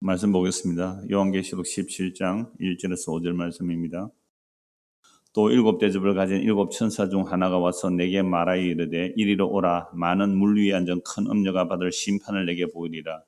말씀 보겠습니다. 요한계시록 17장 1절에서 5절 말씀입니다. 또 일곱 대접을 가진 일곱 천사 중 하나가 와서 내게 말하여 이르되 이리로 오라. 많은 물 위에 앉은 큰 음녀가 받을 심판을 내게 보이리라.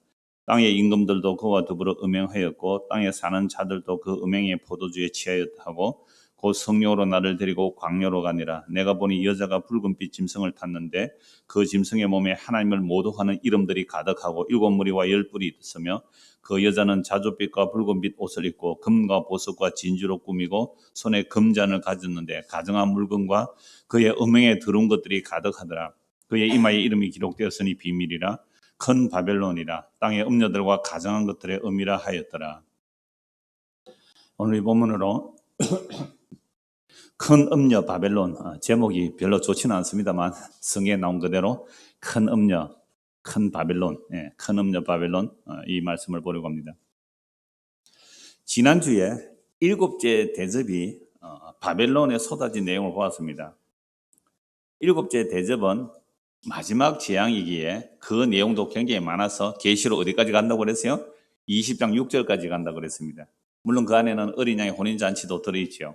땅의 임금들도 그와 더불어 음행하였고 땅에 사는 자들도 그 음행의 포도주에 취하였다고 곧 성령으로 나를 데리고 광야로 가니라. 내가 보니 여자가 붉은빛 짐승을 탔는데 그 짐승의 몸에 하나님을 모독하는 이름들이 가득하고 일곱 무리와 열 뿔이 있으며 그 여자는 자줏빛과 붉은빛 옷을 입고 금과 보석과 진주로 꾸미고 손에 금잔을 가졌는데 가증한 물건과 그의 음행에 들어온 것들이 가득하더라. 그의 이마에 이름이 기록되었으니 비밀이라 큰 바벨론이라 땅의 음녀들과 가증한 것들의 음이라 하였더라. 오늘 이 본문으로 큰 음녀 바벨론, 제목이 별로 좋지는 않습니다만 성경에 나온 그대로 큰 음녀, 큰 바벨론, 큰 음녀 바벨론, 이 말씀을 보려고 합니다. 지난주에 일곱째 대접이 바벨론에 쏟아진 내용을 보았습니다. 일곱째 대접은 마지막 재앙이기에 그 내용도 굉장히 많아서 계시록 어디까지 간다고 그랬어요? 20장 6절까지 간다고 그랬습니다. 물론 그 안에는 어린 양의 혼인잔치도 들어있죠.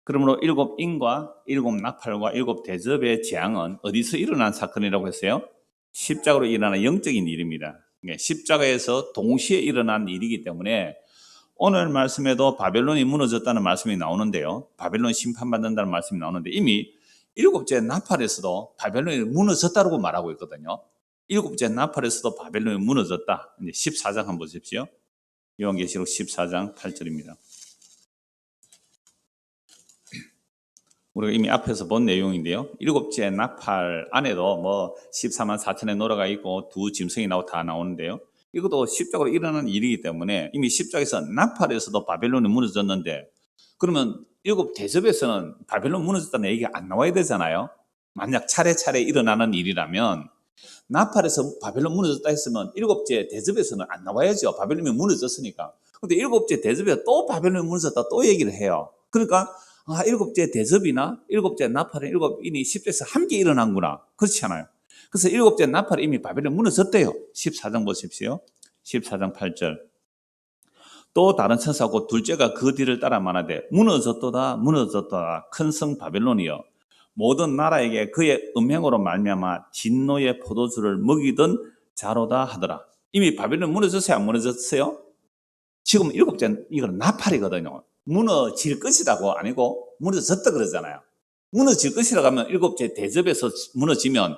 그러므로 일곱 인과 일곱 나팔과 일곱 대접의 재앙은 어디서 일어난 사건이라고 했어요? 십자가로 일어난 영적인 일입니다. 십자가에서 동시에 일어난 일이기 때문에 오늘 말씀에도 바벨론이 무너졌다는 말씀이 나오는데요. 바벨론 심판받는다는 말씀이 나오는데 이미 일곱째 나팔에서도 바벨론이 무너졌다고 말하고 있거든요. 일곱째 나팔에서도 바벨론이 무너졌다. 이제 14장 한번 보십시오. 요한계시록 14장 8절입니다. 우리가 이미 앞에서 본 내용인데요. 일곱째 나팔 안에도 뭐 14만 4천의 노래가 있고 두 짐승이 나오고 다 나오는데요. 이것도 십자가로 일어나는 일이기 때문에 이미 십자가에서 나팔에서도 바벨론이 무너졌는데 그러면 일곱 대접에서는 바벨론 무너졌다는 얘기가 안 나와야 되잖아요. 만약 차례차례 일어나는 일이라면 나팔에서 바벨론 무너졌다 했으면 일곱째 대접에서는 안 나와야죠. 바벨론이 무너졌으니까. 근데 일곱째 대접에 또 바벨론이 무너졌다 또 얘기를 해요. 그러니까 일곱째 대접이나 일곱째 나팔은 일곱 인이 십자에서 함께 일어난구나. 그렇지 않아요. 그래서 일곱째 나팔이 이미 바벨론 무너졌대요. 14장 보십시오. 14장 8절. 또 다른 천사 곧 둘째가 그 뒤를 따라 말하되 무너졌도다 무너졌도다 큰 성 바벨론이여 모든 나라에게 그의 음행으로 말미암아 진노의 포도주를 먹이던 자로다 하더라. 이미 바벨론 무너졌어요? 안 무너졌어요? 지금 일곱째 이건 나팔이거든요. 무너질 것이라고 아니고 무너졌다 그러잖아요. 무너질 것이라고 하면 일곱째 대접에서 무너지면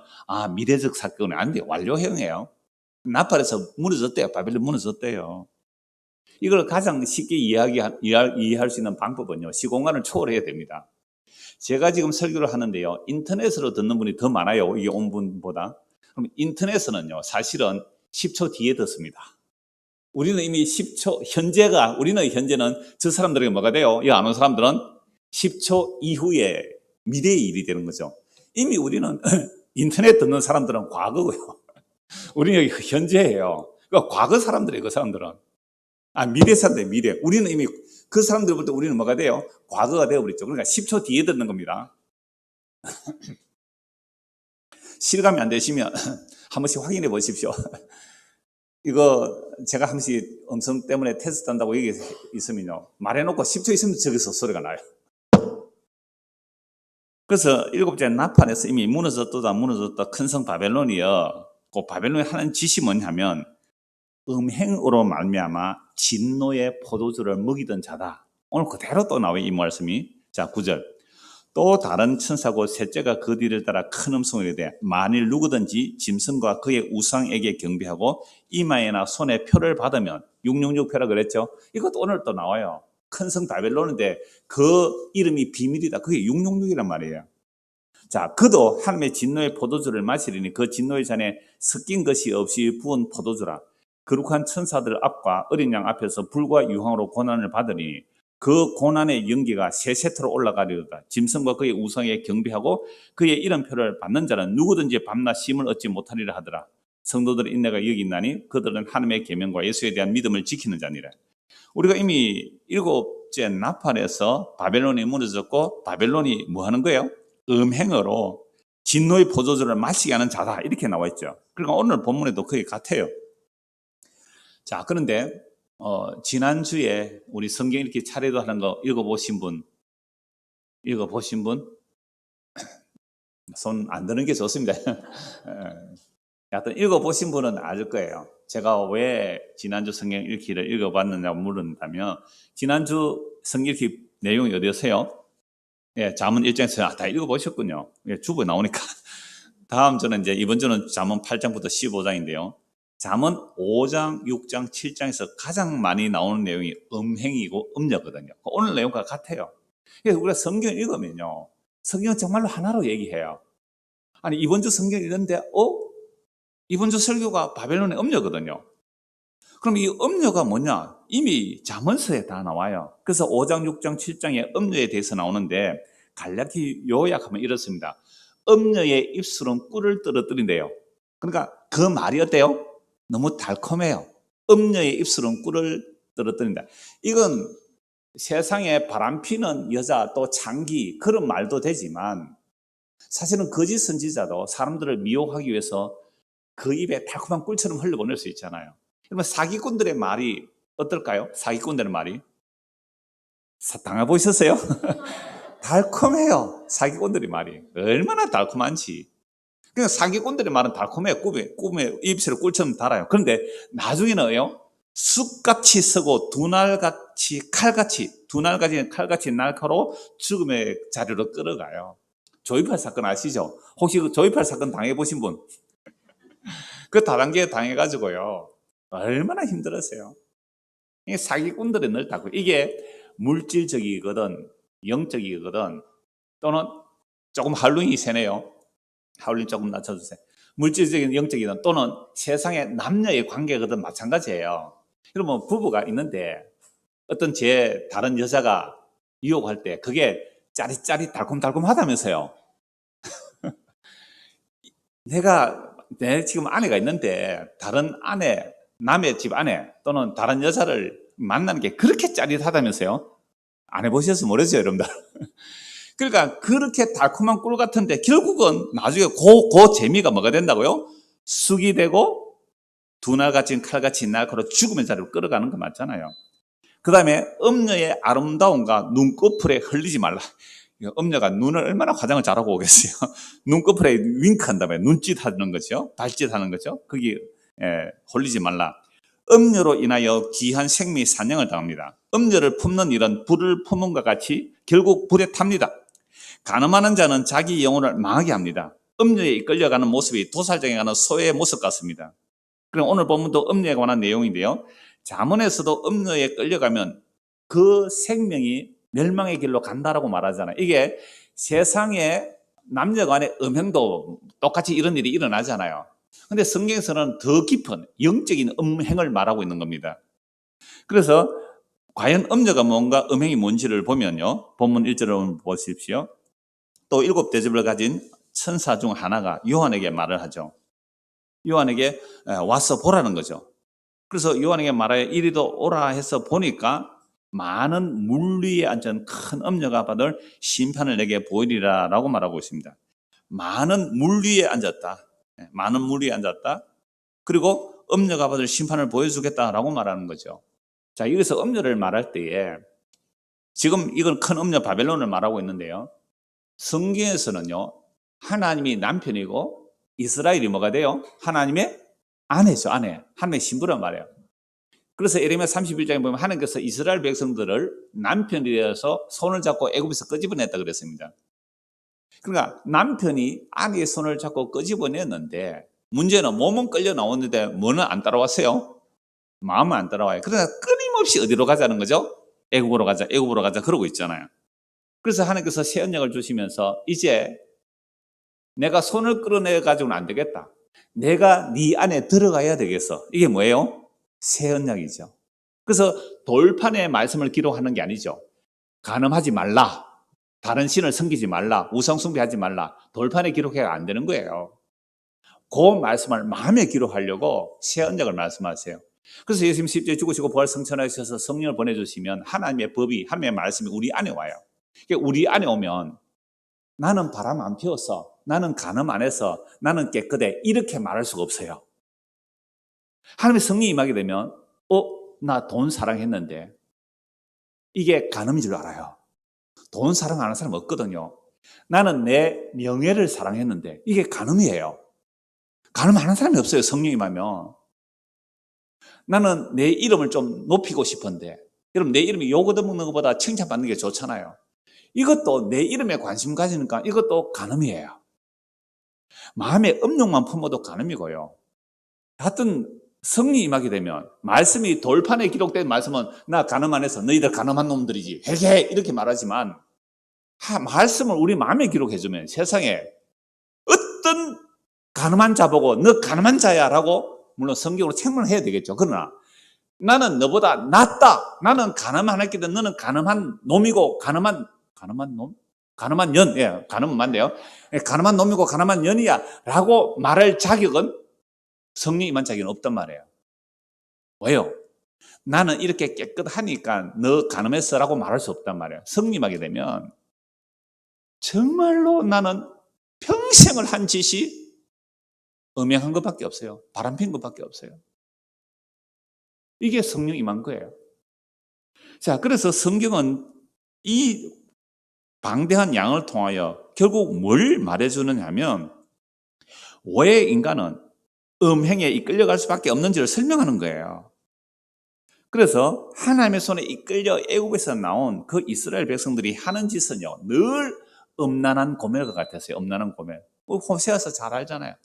미래적 사건이 안 돼요. 완료형이에요. 나팔에서 무너졌대요. 바벨론 무너졌대요. 이걸 가장 쉽게 이해할 수 있는 방법은요. 시공간을 초월해야 됩니다. 제가 지금 설교를 하는데요. 인터넷으로 듣는 분이 더 많아요. 이게 온 분보다. 그럼 인터넷에는요. 사실은 10초 뒤에 듣습니다. 우리는 이미 10초, 우리는 현재는 저 사람들에게 뭐가 돼요? 이 안 온 사람들은 10초 이후에 미래의 일이 되는 거죠. 이미 우리는 인터넷 듣는 사람들은 과거고요. 우리는 여기 현재예요. 그러니까 과거 사람들이에요, 그 사람들은. 미래 사람들, 미래. 우리는 이미 그 사람들 볼 때 우리는 뭐가 돼요? 과거가 되어버렸죠. 그러니까 10초 뒤에 듣는 겁니다. 실감이 안 되시면 한 번씩 확인해 보십시오. 이거 제가 한 번씩 음성 때문에 테스트 한다고 얘기 있으면요. 말해놓고 10초 있으면 저기서 소리가 나요. 그래서 일곱째 나팔에서 이미 무너졌다 큰 성 바벨론이여. 그 바벨론이 하는 짓이 뭐냐면 음행으로 말미암아 진노의 포도주를 먹이던 자다. 오늘 그대로 또 나와요, 이 말씀이. 자, 9절. 또 다른 천사고 셋째가 그 뒤를 따라 큰 음성으로 이르되 만일 누구든지 짐승과 그의 우상에게 경배하고 이마에나 손에 표를 받으면 666표라 그랬죠. 이것도 오늘 또 나와요. 큰 성 바벨론인데 그 이름이 비밀이다. 그게 666이란 말이에요. 자, 그도 하나님의 진노의 포도주를 마시리니 그 진노의 잔에 섞인 것이 없이 부은 포도주라. 거룩한 천사들 앞과 어린 양 앞에서 불과 유황으로 고난을 받으니 그 고난의 연기가 세 세트로 올라가리로다. 짐승과 그의 우상에 경배하고 그의 이름표를 받는 자는 누구든지 밤낮 쉼을 얻지 못하리라 하더라. 성도들의 인내가 여기 있나니 그들은 하나님의 계명과 예수에 대한 믿음을 지키는 자니라. 우리가 이미 일곱째 나팔에서 바벨론이 무너졌고 바벨론이 뭐 하는 거예요? 음행으로 진노의 포도주를 마시게 하는 자다. 이렇게 나와 있죠. 그러니까 오늘 본문에도 그게 같아요. 자, 그런데 지난주에 우리 성경 이렇게 차례도 하는 거 읽어보신 분? 손 안 드는 게 좋습니다. 하여튼 읽어보신 분은 알 거예요. 제가 왜 지난주 성경 읽기를 읽어봤느냐고 물은다면, 지난주 성경 읽기 내용이 어디였어요? 예, 잠언 1장에서 다 읽어보셨군요. 예, 주부에 나오니까. 다음 주는 이번 주는 잠언 8장부터 15장인데요. 잠언 5장, 6장, 7장에서 가장 많이 나오는 내용이 음행이고 음녀거든요. 오늘 내용과 같아요. 그래서 우리가 성경 읽으면요, 성경 정말로 하나로 얘기해요. 아니, 이번 주 성경 읽는데 이번 주 설교가 바벨론의 음녀거든요. 그럼 이 음녀가 뭐냐? 이미 잠언서에 다 나와요. 그래서 5장, 6장, 7장에 음녀에 대해서 나오는데 간략히 요약하면 이렇습니다. 음녀의 입술은 꿀을 떨어뜨린대요. 그러니까 그 말이 어때요? 너무 달콤해요. 음녀의 입술은 꿀을 떨어뜨린다. 이건 세상에 바람피는 여자 또 장기 그런 말도 되지만, 사실은 거짓 선지자도 사람들을 미혹하기 위해서 그 입에 달콤한 꿀처럼 흘려보낼 수 있잖아요. 그러면 사기꾼들의 말이 어떨까요? 사기꾼들의 말이 당해보셨어요? 달콤해요. 사기꾼들의 말이 얼마나 달콤한지. 그러니까 사기꾼들의 말은 달콤해요. 꿈에 입술에 꿀처럼 달아요. 그런데 나중에는요, 쑥같이 쓰고 두 날같이 칼같이 날카로 죽음의 자리로 끌어가요. 조이팔 사건 아시죠? 혹시 그 조이팔 사건 당해보신 분? 그 다단계 당해가지고요, 얼마나 힘들었어요. 이게 사기꾼들이 늘 닦고, 이게 물질적이거든, 영적이거든, 또는 조금 할루인이 세네요. 하울링 조금 낮춰주세요. 물질적인, 영적이든 또는 세상의 남녀의 관계거든 마찬가지예요. 그러면 부부가 있는데 어떤 다른 여자가 유혹할 때 그게 짜릿짜릿 달콤달콤하다면서요. 내 지금 아내가 있는데 다른 아내, 남의 집 아내 또는 다른 여자를 만나는 게 그렇게 짜릿하다면서요. 안 해보셔서 모르죠, 여러분들. 그러니까 그렇게 달콤한 꿀 같은데 결국은 나중에 그 재미가 뭐가 된다고요? 쑥이 되고 두 날같이 칼같이 날카로 죽음의 자리로 끌어가는 거 맞잖아요. 그 다음에 음녀의 아름다움과 눈꺼풀에 흘리지 말라. 음녀가 눈을 얼마나 화장을 잘하고 오겠어요. 눈꺼풀에 윙크한다며 눈짓 하는 거죠. 발짓 하는 거죠. 거기 홀리지 말라. 음녀로 인하여 귀한 생명이 사냥을 당합니다. 음녀를 품는 일은 불을 품음과 같이 결국 불에 탑니다. 간음하는 자는 자기 영혼을 망하게 합니다. 음녀에 이끌려가는 모습이 도살장에 가는 소의 모습 같습니다. 그럼 오늘 본문도 음녀에 관한 내용인데요. 잠언에서도 음녀에 끌려가면 그 생명이 멸망의 길로 간다라고 말하잖아요. 이게 세상에 남녀 간의 음행도 똑같이 이런 일이 일어나잖아요. 근데 성경에서는 더 깊은 영적인 음행을 말하고 있는 겁니다. 그래서 과연 음녀가 뭔가 음행이 뭔지를 보면요, 본문 1절을 보십시오. 또 7 대접을 가진 천사 중 하나가 요한에게 말을 하죠. 요한에게 와서 보라는 거죠. 그래서 요한에게 말하여 이리도 오라 해서 보니까 많은 물 위에 앉은 큰 음녀가 받을 심판을 내게 보이리라 라고 말하고 있습니다. 많은 물 위에 앉았다. 많은 물 위에 앉았다. 그리고 음녀가 받을 심판을 보여주겠다라고 말하는 거죠. 자, 여기서 음녀를 말할 때에 지금 이건 큰 음녀 바벨론을 말하고 있는데요. 성경에서는요, 하나님이 남편이고 이스라엘이 뭐가 돼요? 하나님의 아내죠, 아내. 하나님의 신부란 말이에요. 그래서 예레미야 31장에 보면 하나님께서 이스라엘 백성들을 남편이 되어서 손을 잡고 애굽에서 끄집어냈다 그랬습니다. 그러니까 남편이 아내의 손을 잡고 끄집어냈는데 문제는 몸은 끌려 나오는데 뭐는 안 따라왔어요? 마음은 안 따라와요. 그러나 끊임없이 어디로 가자는 거죠? 애굽으로 가자, 애굽으로 가자 그러고 있잖아요. 그래서 하나님께서 새 언약을 주시면서 이제 내가 손을 끌어내 가지고는 안 되겠다. 내가 네 안에 들어가야 되겠어. 이게 뭐예요? 새 언약이죠. 그래서 돌판에 말씀을 기록하는 게 아니죠. 간음하지 말라. 다른 신을 섬기지 말라. 우상 숭배하지 말라. 돌판에 기록해가 안 되는 거예요. 그 말씀을 마음에 기록하려고 새 언약을 말씀하세요. 그래서 예수님 십자가에 죽으시고 부활 성천하셔서 성령을 보내주시면 하나님의 법이, 하나님의 말씀이 우리 안에 와요. 우리 안에 오면 나는 바람 안 피웠어, 나는 간음 안 해서, 나는 깨끗해, 이렇게 말할 수가 없어요. 하나님의 성령이 임하게 되면 나 돈 사랑했는데 이게 간음인 줄 알아요. 돈 사랑 안 하는 사람 없거든요. 나는 내 명예를 사랑했는데 이게 간음이에요. 간음 안 하는 사람이 없어요. 성령이 임하면. 나는 내 이름을 좀 높이고 싶은데 여러분 내 이름이 욕 얻어먹는 것보다 칭찬받는 게 좋잖아요. 이것도 내 이름에 관심 가지니까 이것도 간음이에요. 마음의 음욕만 품어도 간음이고요. 하여튼 성령이 임하게 되면 말씀이 돌판에 기록된 말씀은 나 간음 안 해서 너희들 간음한 놈들이지 회개해 이렇게 말하지만 말씀을 우리 마음에 기록해주면 세상에 어떤 간음한 자 보고 너 간음한 자야 라고 물론 성경으로 책문을 해야 되겠죠. 그러나 나는 너보다 낫다. 나는 간음 안 했거든. 너는 간음한 놈이고 간음한 놈? 간음한 년. 예, 간음은 맞네요. 예, 간음한 놈이고 간음한 년이야 라고 말할 자격은 성령 임한 자격은 없단 말이에요. 왜요? 나는 이렇게 깨끗하니까 너 간음했어 라고 말할 수 없단 말이에요. 성령 임하게 되면 정말로 나는 평생을 한 짓이 음행한 것밖에 없어요. 바람핀 것밖에 없어요. 이게 성령 임한 거예요. 자, 그래서 성경은 이 방대한 양을 통하여 결국 뭘 말해주느냐 하면 왜 인간은 음행에 이끌려갈 수밖에 없는지를 설명하는 거예요. 그래서 하나님의 손에 이끌려 애굽에서 나온 그 이스라엘 백성들이 하는 짓은요 늘 음란한 고멜과 같았어요. 음란한 고멜. 호세아서 잘 알잖아요.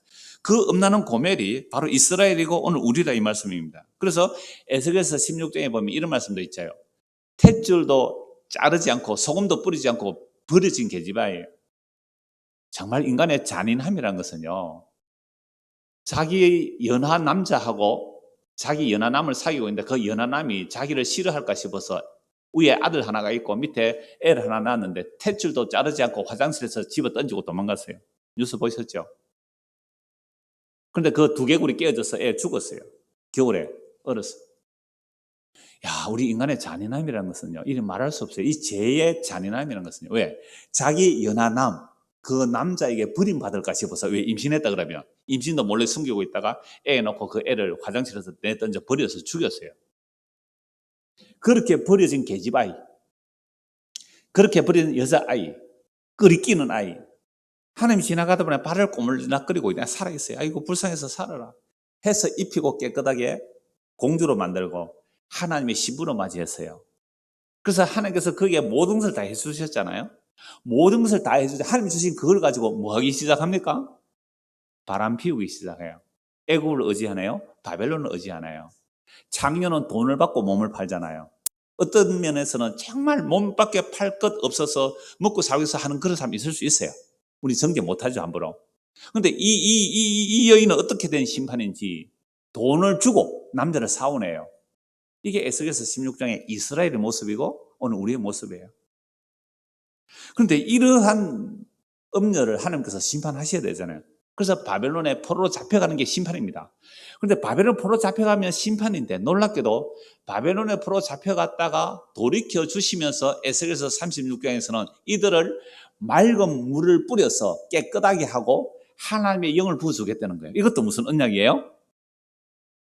그 음란한 고멜이 바로 이스라엘이고 오늘 우리라 이 말씀입니다. 그래서 에스겔서 16장에 보면 이런 말씀도 있죠. 탯줄도 자르지 않고 소금도 뿌리지 않고 버려진 계집아이예요. 정말 인간의 잔인함이라는 것은요. 자기 연하 남자하고 자기 연하남을 사귀고 있는데 그 연하남이 자기를 싫어할까 싶어서 위에 아들 하나가 있고 밑에 애를 하나 낳았는데 탯줄도 자르지 않고 화장실에서 집어 던지고 도망갔어요. 뉴스 보셨죠? 그런데 그 두개골이 깨어져서 애 죽었어요. 겨울에 얼었어. 야, 우리 인간의 잔인함이라는 것은요, 이름 말할 수 없어요. 이 죄의 잔인함이라는 것은요. 왜? 자기 연하남, 그 남자에게 버림받을까 싶어서 왜 임신했다 그러면 임신도 몰래 숨기고 있다가 애 놓고 그 애를 화장실에서 내던져 버려서 죽였어요. 그렇게 버려진 계집아이, 그렇게 버려진 여자아이, 끓이끼는 아이, 하나님이 지나가다 보니 발을 꼬물락거리고 그냥 살아있어요. 아이고 불쌍해서 살아라 해서 입히고 깨끗하게 공주로 만들고 하나님의 신부로 맞이했어요. 그래서 하나님께서 거기에 모든 것을 다 해주셨잖아요. 모든 것을 다 해주셨는데 하나님이 주신 그걸 가지고 뭐 하기 시작합니까? 바람 피우기 시작해요. 애굽을 의지하나요? 바벨론을 의지하나요? 장녀는 돈을 받고 몸을 팔잖아요. 어떤 면에서는 정말 몸밖에 팔 것 없어서 먹고 살기 위해서 하는 그런 사람이 있을 수 있어요. 우리 정죄 못하죠, 함부로. 그런데 이 여인은 어떻게 된 심판인지 돈을 주고 남자를 사오네요. 이게 에스겔서 16장의 이스라엘의 모습이고 오늘 우리의 모습이에요. 그런데 이러한 음녀를 하나님께서 심판하셔야 되잖아요. 그래서 바벨론의 포로로 잡혀가는 게 심판입니다. 그런데 바벨론 포로로 잡혀가면 심판인데 놀랍게도 바벨론의 포로로 잡혀갔다가 돌이켜 주시면서 에스겔서 36장에서는 이들을 맑은 물을 뿌려서 깨끗하게 하고 하나님의 영을 부어주겠다는 거예요. 이것도 무슨 언약이에요?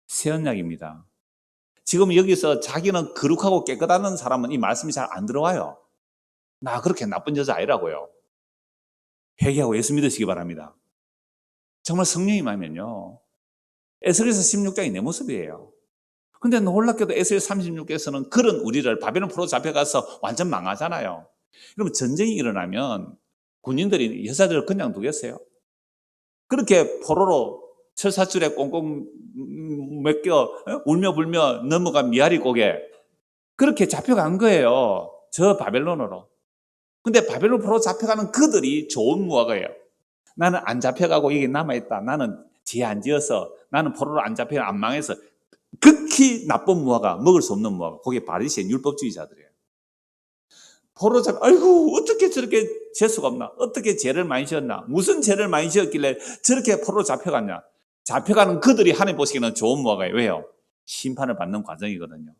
새 언약입니다. 지금 여기서 자기는 거룩하고 깨끗하다는 사람은 이 말씀이 잘 안 들어와요. 나 그렇게 나쁜 여자 아니라고요. 회개하고 예수 믿으시기 바랍니다. 정말 성령이 임하면요. 에스겔서 16장이 내 모습이에요. 근데 놀랍게도 에스겔 36장에서는 그런 우리를 바벨론 포로 잡혀가서 완전 망하잖아요. 그러면 전쟁이 일어나면 군인들이 여자들을 그냥 두겠어요? 그렇게 포로로 철사줄에 꽁꽁 맡겨 울며 불며 넘어간 미아리 고개 그렇게 잡혀간 거예요. 저 바벨론으로. 근데 바벨론 포로 잡혀가는 그들이 좋은 무화과예요. 나는 안 잡혀가고 이게 남아있다. 나는 죄 안 지어서 나는 포로로 안 잡혀 안 망해서 극히 나쁜 무화과, 먹을 수 없는 무화과. 그게 바리새인 율법주의자들이에요. 포로 아이고 어떻게 저렇게 재수가 없나? 어떻게 죄를 많이 지었나? 무슨 죄를 많이 지었길래 저렇게 포로 잡혀갔냐? 잡혀가는 그들이 하나님 보시기에는 좋은 무화과예요. 왜요? 심판을 받는 과정이거든요.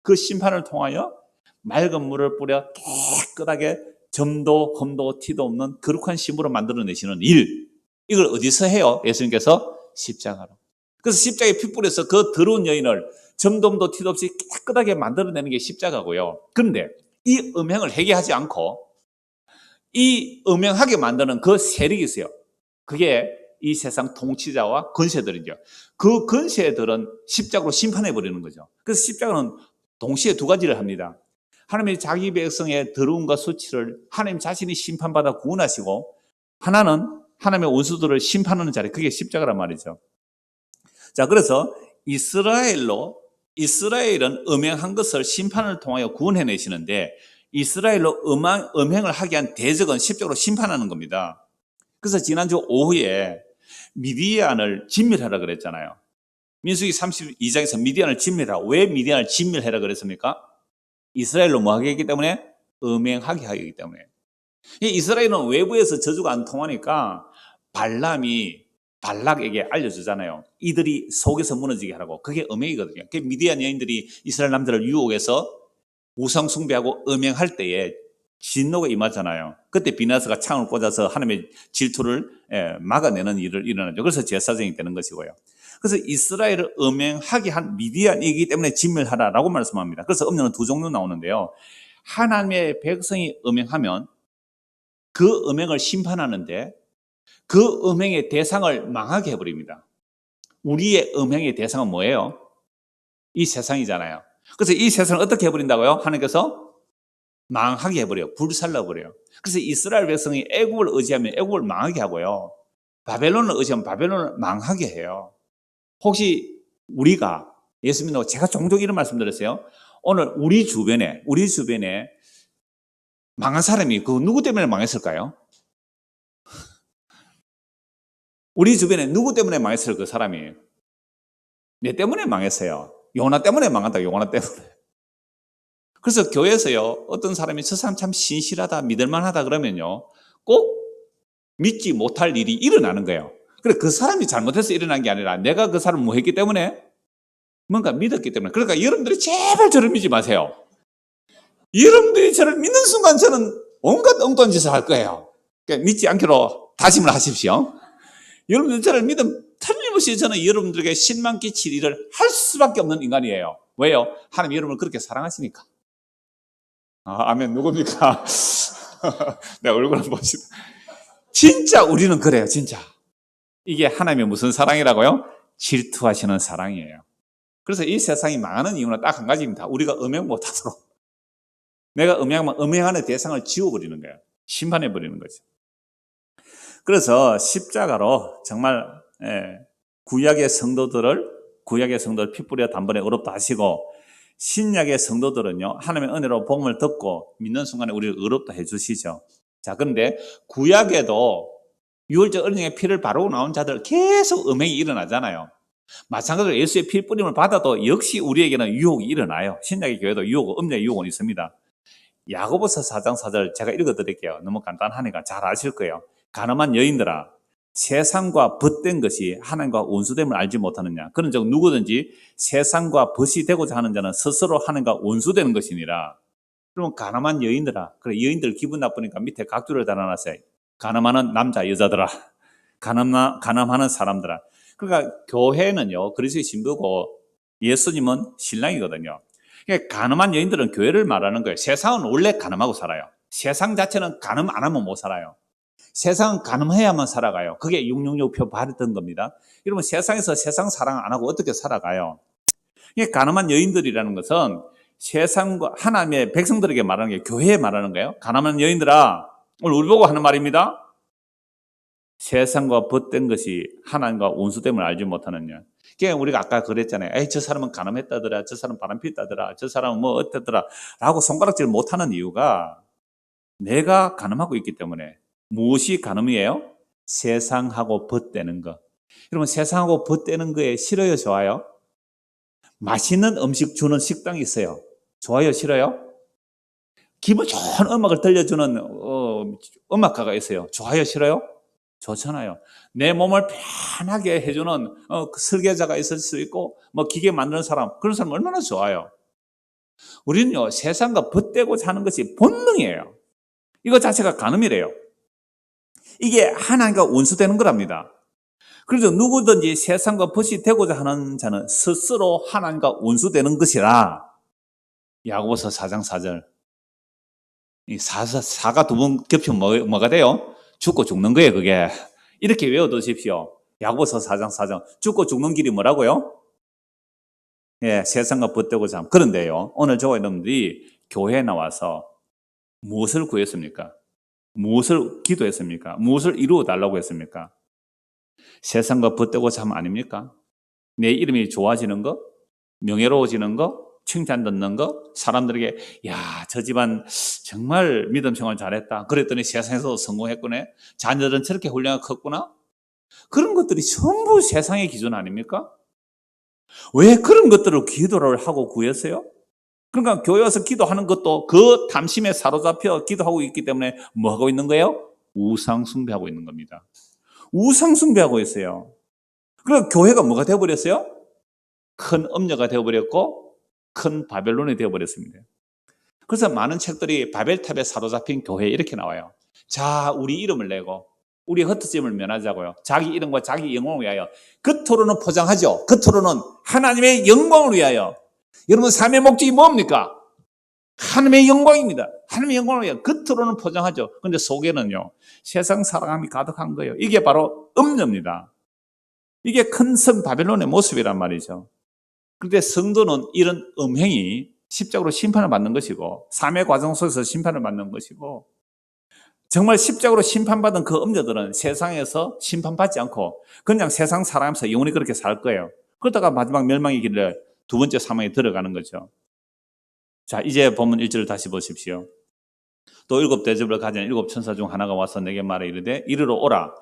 그 심판을 통하여 맑은 물을 뿌려 깨끗하게 점도 흠도 티도 없는 거룩한 신부로 만들어내시는 일. 이걸 어디서 해요? 예수님께서 십자가로. 그래서 십자가에 피 뿌려서 그 더러운 여인을 점dom도 티도 없이 깨끗하게 만들어내는 게 십자가고요. 그런데 이 음행을 해결하지 않고 이 음행하게 만드는 그 세력이 있어요. 그게 이 세상 통치자와 권세들이죠. 그 권세들은 십자가로 심판해 버리는 거죠. 그래서 십자가는 동시에 두 가지를 합니다. 하나님이 자기 백성의 더러움과 수치를 하나님 자신이 심판받아 구원하시고, 하나는 하나님의 원수들을 심판하는 자리, 그게 십자가란 말이죠. 자, 그래서 이스라엘은 음행한 것을 심판을 통하여 구원해내시는데, 이스라엘로 음행을 하게 한 대적은 십자가로 심판하는 겁니다. 그래서 지난주 오후에 미디안을 진멸하라 그랬잖아요. 민수기 32장에서 미디안을 진멸하라. 왜 미디안을 진멸하라 그랬습니까? 이스라엘로 뭐 하게 했기 때문에? 음행하게 하기 때문에. 이스라엘은 외부에서 저주가 안 통하니까 발람이 발락에게 알려주잖아요. 이들이 속에서 무너지게 하라고. 그게 음행이거든요. 그 미디안 여인들이 이스라엘 남자를 유혹해서 우상 숭배하고 음행할 때에 진노가 임하잖아요. 그때 비나스가 창을 꽂아서 하나님의 질투를 막아내는 일을 일어나죠. 그래서 제사장이 되는 것이고요. 그래서 이스라엘을 음행하게 한 미디안이기 때문에 진멸하라라고 말씀합니다. 그래서 음료는 두 종류 나오는데요. 하나님의 백성이 음행하면 그 음행을 심판하는데 그 음행의 대상을 망하게 해버립니다. 우리의 음행의 대상은 뭐예요? 이 세상이잖아요. 그래서 이 세상을 어떻게 해버린다고요? 하나님께서 망하게 해버려요. 불살라버려요. 그래서 이스라엘 백성이 애굽을 의지하면 애굽을 망하게 하고요. 바벨론을 의지하면 바벨론을 망하게 해요. 혹시 우리가 예수 믿는다고 제가 종종 이런 말씀 드렸어요. 오늘 우리 주변에 망한 사람이 그 누구 때문에 망했을까요? 우리 주변에 누구 때문에 망했어요? 그 사람이 내 때문에 망했어요. 요나 때문에 망한다. 요나 때문에. 그래서 교회에서요, 어떤 사람이 저 사람 참 신실하다, 믿을만하다 그러면요, 꼭 믿지 못할 일이 일어나는 거예요. 그래, 그 사람이 잘못해서 일어난 게 아니라 내가 그 사람을 뭐 했기 때문에? 뭔가 믿었기 때문에. 그러니까 여러분들이 제발 저를 믿지 마세요. 여러분들이 저를 믿는 순간 저는 온갖 엉뚱한 짓을 할 거예요. 그러니까 믿지 않기로 다짐을 하십시오. 여러분들 저를 믿으면 틀림없이 저는 여러분들에게 실망 끼칠 일을 할 수밖에 없는 인간이에요. 왜요? 하나님 여러분을 그렇게 사랑하시니까. 아멘. 누굽니까? 내 얼굴 한번 보시다. 진짜 우리는 그래요. 진짜. 이게 하나님의 무슨 사랑이라고요? 질투하시는 사랑이에요. 그래서 이 세상이 망하는 이유는 딱 한 가지입니다. 우리가 음행 못하도록. 내가 음행하면 음행하는 대상을 지워버리는 거예요. 심판해버리는 거죠. 그래서 십자가로 정말 구약의 성도들 피 뿌려 단번에 의롭다 하시고, 신약의 성도들은요, 하나님의 은혜로 복음을 듣고 믿는 순간에 우리를 의롭다 해주시죠. 자, 그런데 구약에도 유월절 어린양의 피를 바르고 나온 자들 계속 음행이 일어나잖아요. 마찬가지로 예수의 피 뿌림을 받아도 역시 우리에게는 유혹이 일어나요. 신약의 교회도 음녀의 유혹은 있습니다. 야고보서 4장 4절 제가 읽어드릴게요. 너무 간단하니까 잘 아실 거예요. 가늠한 여인들아, 세상과 벗된 것이 하나님과 원수됨을 알지 못하느냐. 그런 즉 누구든지 세상과 벗이 되고자 하는 자는 스스로 하나님과 원수되는 것이니라. 그러면 가늠한 여인들아, 그래, 여인들 기분 나쁘니까 밑에 각주를 달아놨어요. 가늠하는 남자 여자들아, 가늠하는 사람들아. 그러니까 교회는요, 그리스도의 신부고 예수님은 신랑이거든요. 그러니까 가늠한 여인들은 교회를 말하는 거예요. 세상은 원래 가늠하고 살아요. 세상 자체는 가늠 안 하면 못 살아요. 세상은 가늠해야만 살아가요. 그게 666표 받았던 겁니다. 여러분, 세상에서 세상 사랑 안 하고 어떻게 살아가요? 이게 가늠한 여인들이라는 것은 세상과 하나님의 백성들에게 말하는 게 교회에 말하는 거예요. 가늠한 여인들아, 오늘 우리 보고 하는 말입니다. 세상과 벗된 것이 하나님과 원수됨을 알지 못하느냐. 그러니까 우리가 아까 그랬잖아요. 에이, 저 사람은 가늠했다더라, 저 사람은 바람폈다더라, 저 사람은 뭐 어땠더라 라고 손가락질 못하는 이유가 내가 가늠하고 있기 때문에. 무엇이 가늠이에요? 세상하고 벗대는 것. 여러분, 세상하고 벗대는 거에 싫어요, 좋아요? 맛있는 음식 주는 식당이 있어요. 좋아요, 싫어요? 기분 좋은 음악을 들려주는 음악가가 있어요. 좋아요, 싫어요? 좋잖아요. 내 몸을 편하게 해주는 설계자가 있을 수 있고, 뭐 기계 만드는 사람, 그런 사람 얼마나 좋아요. 우리는요, 세상과 벗대고 사는 것이 본능이에요. 이거 자체가 간음이래요. 이게 하나님과 원수되는 거랍니다. 그래서 누구든지 세상과 벗이 되고자 하는 자는 스스로 하나님과 원수되는 것이라. 야고보서 4장 4절. 이 사가 두 번 겹치면 뭐가 돼요? 죽고 죽는 거예요, 그게. 이렇게 외워두십시오. 야고보서 4장 4절. 죽고 죽는 길이 뭐라고요? 예, 세상과 벗되고자 함. 그런데요, 오늘 저와 여러분들이 교회에 나와서 무엇을 구했습니까? 무엇을 기도했습니까? 무엇을 이루어 달라고 했습니까? 세상과 벗되고자 함 아닙니까? 내 이름이 좋아지는 거, 명예로워지는 거, 칭찬 듣는 거, 사람들에게 야, 저 집안 정말 믿음 생활 잘했다. 그랬더니 세상에서 성공했구나. 자녀들은 저렇게 훌륭하게 컸구나. 그런 것들이 전부 세상의 기준 아닙니까? 왜 그런 것들을 기도를 하고 구했어요? 그러니까 교회 와서 기도하는 것도 그 탐심에 사로잡혀 기도하고 있기 때문에 뭐 하고 있는 거예요? 우상 숭배하고 있는 겁니다. 우상 숭배하고 있어요. 그러니까 교회가 뭐가 되어버렸어요? 큰 음녀가 되어버렸고 큰 바벨론이 되어버렸습니다. 그래서 많은 책들이 바벨탑에 사로잡힌 교회 이렇게 나와요. 자, 우리 이름을 내고 우리 흩어짐을 면하자고요. 자기 이름과 자기 영광을 위하여. 겉으로는 포장하죠. 겉으로는 하나님의 영광을 위하여. 여러분 삶의 목적이 뭡니까? 하나님의 영광입니다. 하나님의 영광을 위하여. 겉으로는 포장하죠. 그런데 속에는요, 세상 사랑함이 가득한 거예요. 이게 바로 음녀입니다. 이게 큰 성 바벨론의 모습이란 말이죠. 그런데 성도는 이런 음행이 십자가로 심판을 받는 것이고 삶의 과정 속에서 심판을 받는 것이고 정말 십자가로 심판받은 그 음녀들은 세상에서 심판받지 않고 그냥 세상 살아가면서 영원히 그렇게 살 거예요. 그러다가 마지막 멸망의 길을 두 번째 사망에 들어가는 거죠. 자, 이제 본문 1절을 다시 보십시오. 또 일곱 대접을 가진 일곱 천사 중 하나가 와서 내게 말해 이르되 이르러 오라.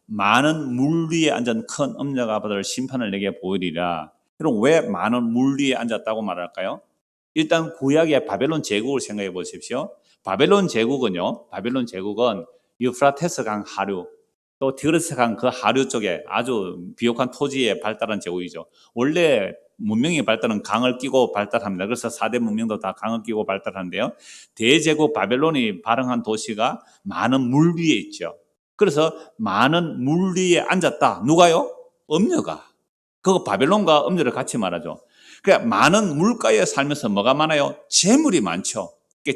많은 물 위에 앉은 큰 음녀가 받을 심판을 내게 보이리라. 그럼 왜 많은 물 위에 앉았다고 말할까요? 일단 구약의 바벨론 제국을 생각해 보십시오. 바벨론 제국은 유프라테스 강 하류, 또 디그리스 강 그 하류 쪽에 아주 비옥한 토지에 발달한 제국이죠. 원래 문명의 발달은 강을 끼고 발달합니다. 그래서 4대 문명도 다 강을 끼고 발달하는데요. 대제국 바벨론이 발흥한 도시가 많은 물 위에 있죠. 그래서 많은 물 위에 앉았다. 누가요? 음녀가. 그거 바벨론과 음녀를 같이 말하죠. 그러니까 많은 물가에 살면서 뭐가 많아요? 재물이 많죠.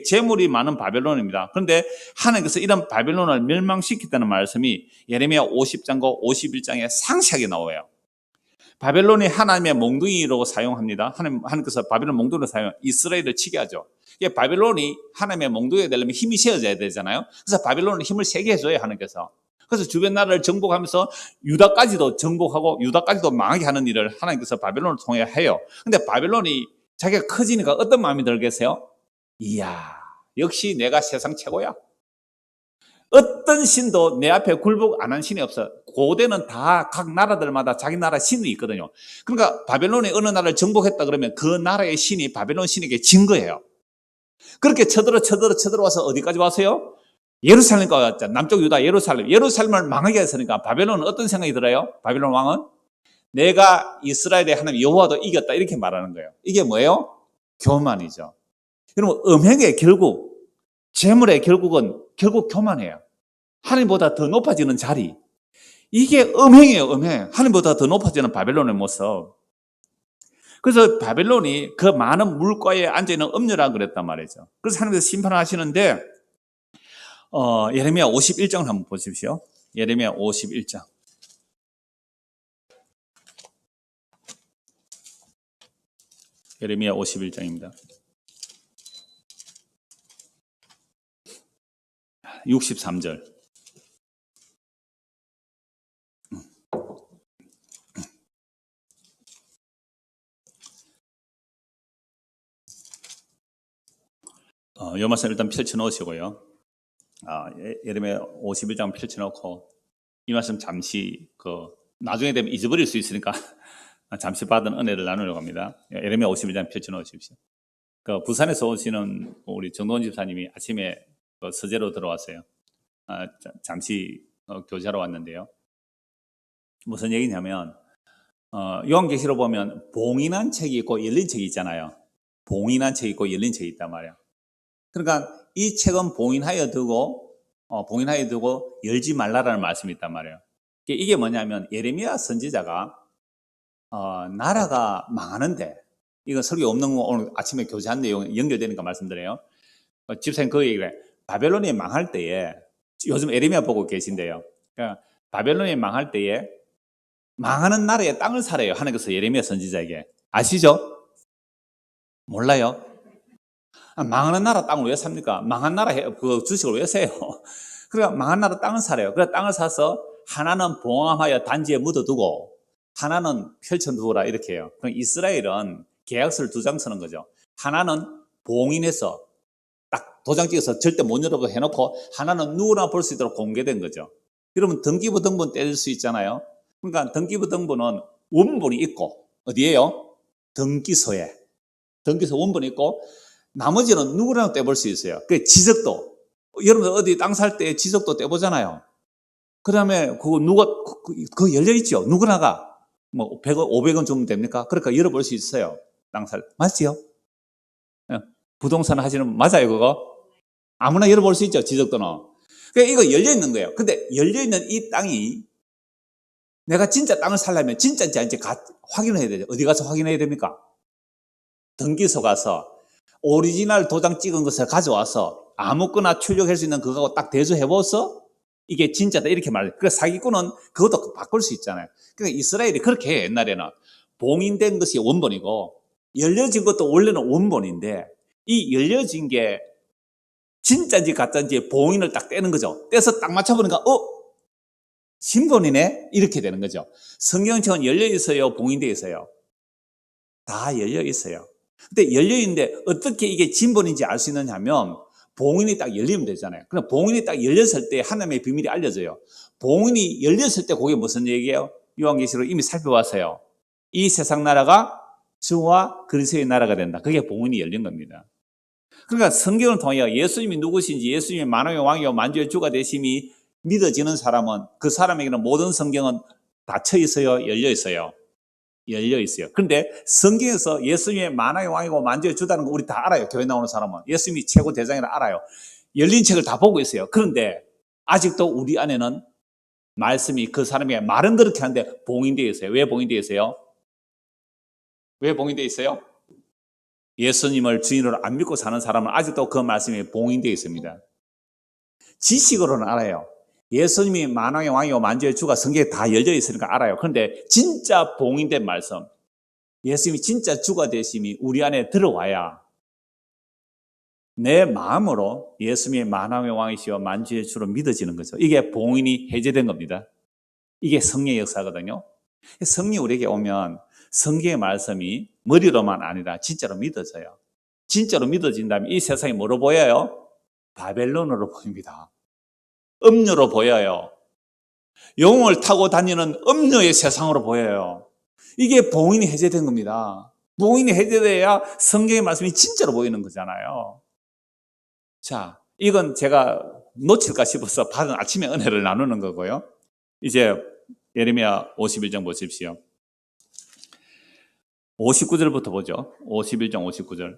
재물이 많은 바벨론입니다. 그런데 하나님께서 이런 바벨론을 멸망시켰다는 말씀이 예레미야 50장과 51장에 상세하게 나와요. 바벨론이 하나님의 몽둥이로 사용합니다. 하나님께서 바벨론 몽둥이로 사용해요. 이스라엘을 치게 하죠. 바벨론이 하나님의 몽둥이가 되려면 힘이 세워져야 되잖아요. 그래서 바벨론은 힘을 세게 해줘요, 하나님께서. 그래서 주변 나라를 정복하면서 유다까지도 정복하고 유다까지도 망하게 하는 일을 하나님께서 바벨론을 통해 해요. 근데 바벨론이 자기가 커지니까 어떤 마음이 들겠어요? 이야, 역시 내가 세상 최고야. 어떤 신도 내 앞에 굴복 안 한 신이 없어. 고대는 다 각 나라들마다 자기 나라 신이 있거든요. 그러니까 바벨론이 어느 나라를 정복했다 그러면 그 나라의 신이 바벨론 신에게 진 거예요. 그렇게 쳐들어와서 어디까지 왔어요? 예루살렘까지 왔죠. 남쪽 유다 예루살렘을 망하게 했으니까 바벨론은 어떤 생각이 들어요? 바벨론 왕은 내가 이스라엘의 하나님 여호와도 이겼다 이렇게 말하는 거예요. 이게 뭐예요? 교만이죠. 여러분, 음행의 결국, 재물의 결국은 결국 교만이에요. 하나님보다 더 높아지는 자리. 이게 음행이에요, 음행. 하나님보다 더 높아지는 바벨론의 모습. 그래서 바벨론이 그 많은 물가에 앉아있는 음녀라 그랬단 말이죠. 그래서 하나님께서 심판을 하시는데, 예레미야 51장을 한번 보십시오. 예레미야 51장. 예레미야 51장입니다. 63절. 요 말씀 일단 펼쳐놓으시고요. 예레미야 51장 펼쳐놓고 이 말씀 잠시 나중에 되면 잊어버릴 수 있으니까 잠시 받은 은혜를 나누려고 합니다. 예레미야 51장 펼쳐놓으십시오. 부산에서 오시는 우리 정동원 집사님이 아침에 서재로 들어왔어요. 잠시 교제하러 왔는데요. 무슨 얘기냐면 요한계시록 보면 봉인한 책이 있고 열린 책이 있잖아요. 봉인한 책이 있고 열린 책이 있단 말이에요. 그러니까 이 책은 봉인하여 두고 열지 말라라는 말씀이 있단 말이에요. 이게 뭐냐면 예레미야 선지자가 나라가 망하는데, 이건 설교 없는 거 오늘 아침에 교제한 내용 연결되니까 말씀드려요. 집사님 그 얘기를 해. 바벨론이 망할 때에, 요즘 예레미야 보고 계신데요. 그러니까 바벨론이 망할 때에 망하는 나라의 땅을 사래요. 하나님께서 예레미야 선지자에게. 아시죠? 몰라요? 망하는 나라 땅을 왜 삽니까? 망한 나라 그 주식을 왜 세요? 그러니까 망한 나라 땅을 사래요. 그래서 땅을 사서 하나는 봉함하여 단지에 묻어두고 하나는 펼쳐두라 이렇게 해요. 그럼 이스라엘은 계약서를 2장 쓰는 거죠. 하나는 봉인해서 딱 도장 찍어서 절대 못 열어보고 해놓고, 하나는 누구나 볼 수 있도록 공개된 거죠. 여러분 등기부 등본 떼줄 수 있잖아요. 그러니까 등기부 등본은 원본이 있고, 어디에요? 등기소에. 등기소 원본이 있고, 나머지는 누구나 떼볼 수 있어요. 그 지적도, 여러분 어디 땅 살 때 지적도 떼보잖아요. 그 다음에 그거 누가 그거 열려있죠. 누구나가 뭐 100원 500원 주면 됩니까? 그러니까 열어볼 수 있어요. 땅 살, 맞지요? 부동산 하시는, 맞아요 그거? 아무나 열어볼 수 있죠. 지적도는. 그러니까 이거 열려있는 거예요. 근데 열려있는 이 땅이 내가 진짜 땅을 살려면 진짜인지 아닌지 확인을 해야 되죠. 어디 가서 확인해야 됩니까? 등기소 가서 오리지널 도장 찍은 것을 가져와서 아무거나 출력할 수 있는 그거하고 딱 대조해보서 이게 진짜다 이렇게 말해요. 그래서 사기꾼은 그것도 바꿀 수 있잖아요. 그러니까 이스라엘이 그렇게 해요. 옛날에는 봉인된 것이 원본이고 열려진 것도 원래는 원본인데, 이 열려진 게 진짜인지 가짜인지 봉인을 딱 떼는 거죠. 떼서 딱 맞춰보니까 신본이네 이렇게 되는 거죠. 성경책은 열려 있어요, 봉인되어 있어요? 다 열려 있어요. 근데 열려 있는데 어떻게 이게 진본인지 알 수 있느냐 하면 봉인이 딱 열리면 되잖아요. 그럼 봉인이 딱 열렸을 때 하나님의 비밀이 알려져요. 봉인이 열렸을 때 그게 무슨 얘기예요? 요한계시록 이미 살펴봤어요. 이 세상 나라가 주와 그리스도의 나라가 된다. 그게 봉인이 열린 겁니다. 그러니까 성경을 통하여 예수님이 누구신지, 예수님이 만왕의 왕이요 만주의 주가 되심이 믿어지는 사람은, 그 사람에게는 모든 성경은 닫혀 있어요, 열려 있어요? 열려 있어요. 그런데 성경에서 예수님이 만왕의 왕이고 만주의 주다는 거 우리 다 알아요. 교회 나오는 사람은 예수님이 최고 대장이라 알아요. 열린 책을 다 보고 있어요. 그런데 아직도 우리 안에는 말씀이, 그 사람에게 말은 그렇게 하는데 봉인되어 있어요. 왜 봉인되어 있어요? 왜 봉인되어 있어요? 예수님을 주인으로 안 믿고 사는 사람은 아직도 그 말씀이 봉인되어 있습니다. 지식으로는 알아요. 예수님이 만왕의 왕이고 만주의 주가 성경에 다 열려 있으니까 알아요. 그런데 진짜 봉인된 말씀, 예수님이 진짜 주가 되심이 우리 안에 들어와야 내 마음으로 예수님이 만왕의 왕이시여 만주의 주로 믿어지는 거죠. 이게 봉인이 해제된 겁니다. 이게 성령의 역사거든요. 성령이 우리에게 오면 성경의 말씀이 머리로만 아니라 진짜로 믿어져요. 진짜로 믿어진다면 이 세상이 뭐로 보여요? 바벨론으로 보입니다. 음료로 보여요. 영웅을 타고 다니는 음료의 세상으로 보여요. 이게 봉인이 해제된 겁니다. 봉인이 해제돼야 성경의 말씀이 진짜로 보이는 거잖아요. 자, 이건 제가 놓칠까 싶어서 받은 아침에 은혜를 나누는 거고요. 이제 예레미야 51장 보십시오. 59절부터 보죠. 51장 59절.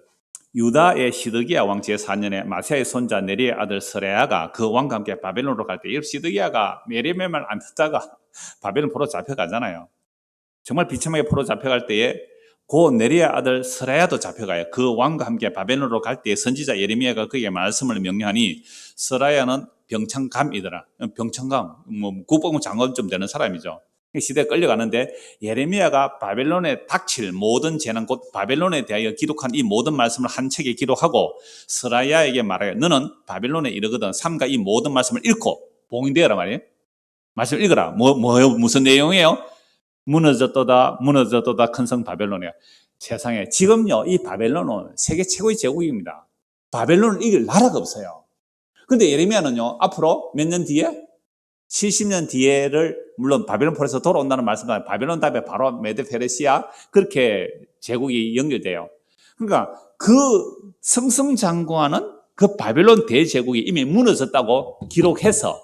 유다의 시드기야 왕 제4년에 마세아의 손자 네리의 아들 스레야가 그 왕과 함께 바벨론으로 갈 때, 이 시드기야가 예레미야 말 안 듣다가 바벨론 포로 잡혀가잖아요. 정말 비참하게 포로 잡혀갈 때에 그 네리의 아들 스레야도 잡혀가요. 그 왕과 함께 바벨론으로 갈 때에 선지자 예레미야가 그에게 말씀을 명령하니, 스레야는 병창감이더라. 병창감, 국방부 장관 좀 되는 사람이죠. 시대에 끌려가는데 예레미야가 바벨론에 닥칠 모든 재난, 곧 바벨론에 대하여 기록한 이 모든 말씀을 한 책에 기록하고 스라야에게 말해요. 너는 바벨론에 이르거든 삼가 이 모든 말씀을 읽고 봉인되어라 말이에요. 말씀을 읽어라. 무슨 내용이에요? 무너졌도다 큰 성 바벨론이에요. 세상에 지금요 이 바벨론은 세계 최고의 제국입니다. 바벨론을 이길 나라가 없어요. 근데 예레미야는요 앞으로 몇 년 뒤에 70년 뒤에를, 물론 바벨론 포로에서 돌아온다는 말씀은 바벨론 다음에 바로 메데 페르시아, 그렇게 제국이 연결돼요. 그러니까 그 승승장구하는 그 바벨론 대제국이 이미 무너졌다고 기록해서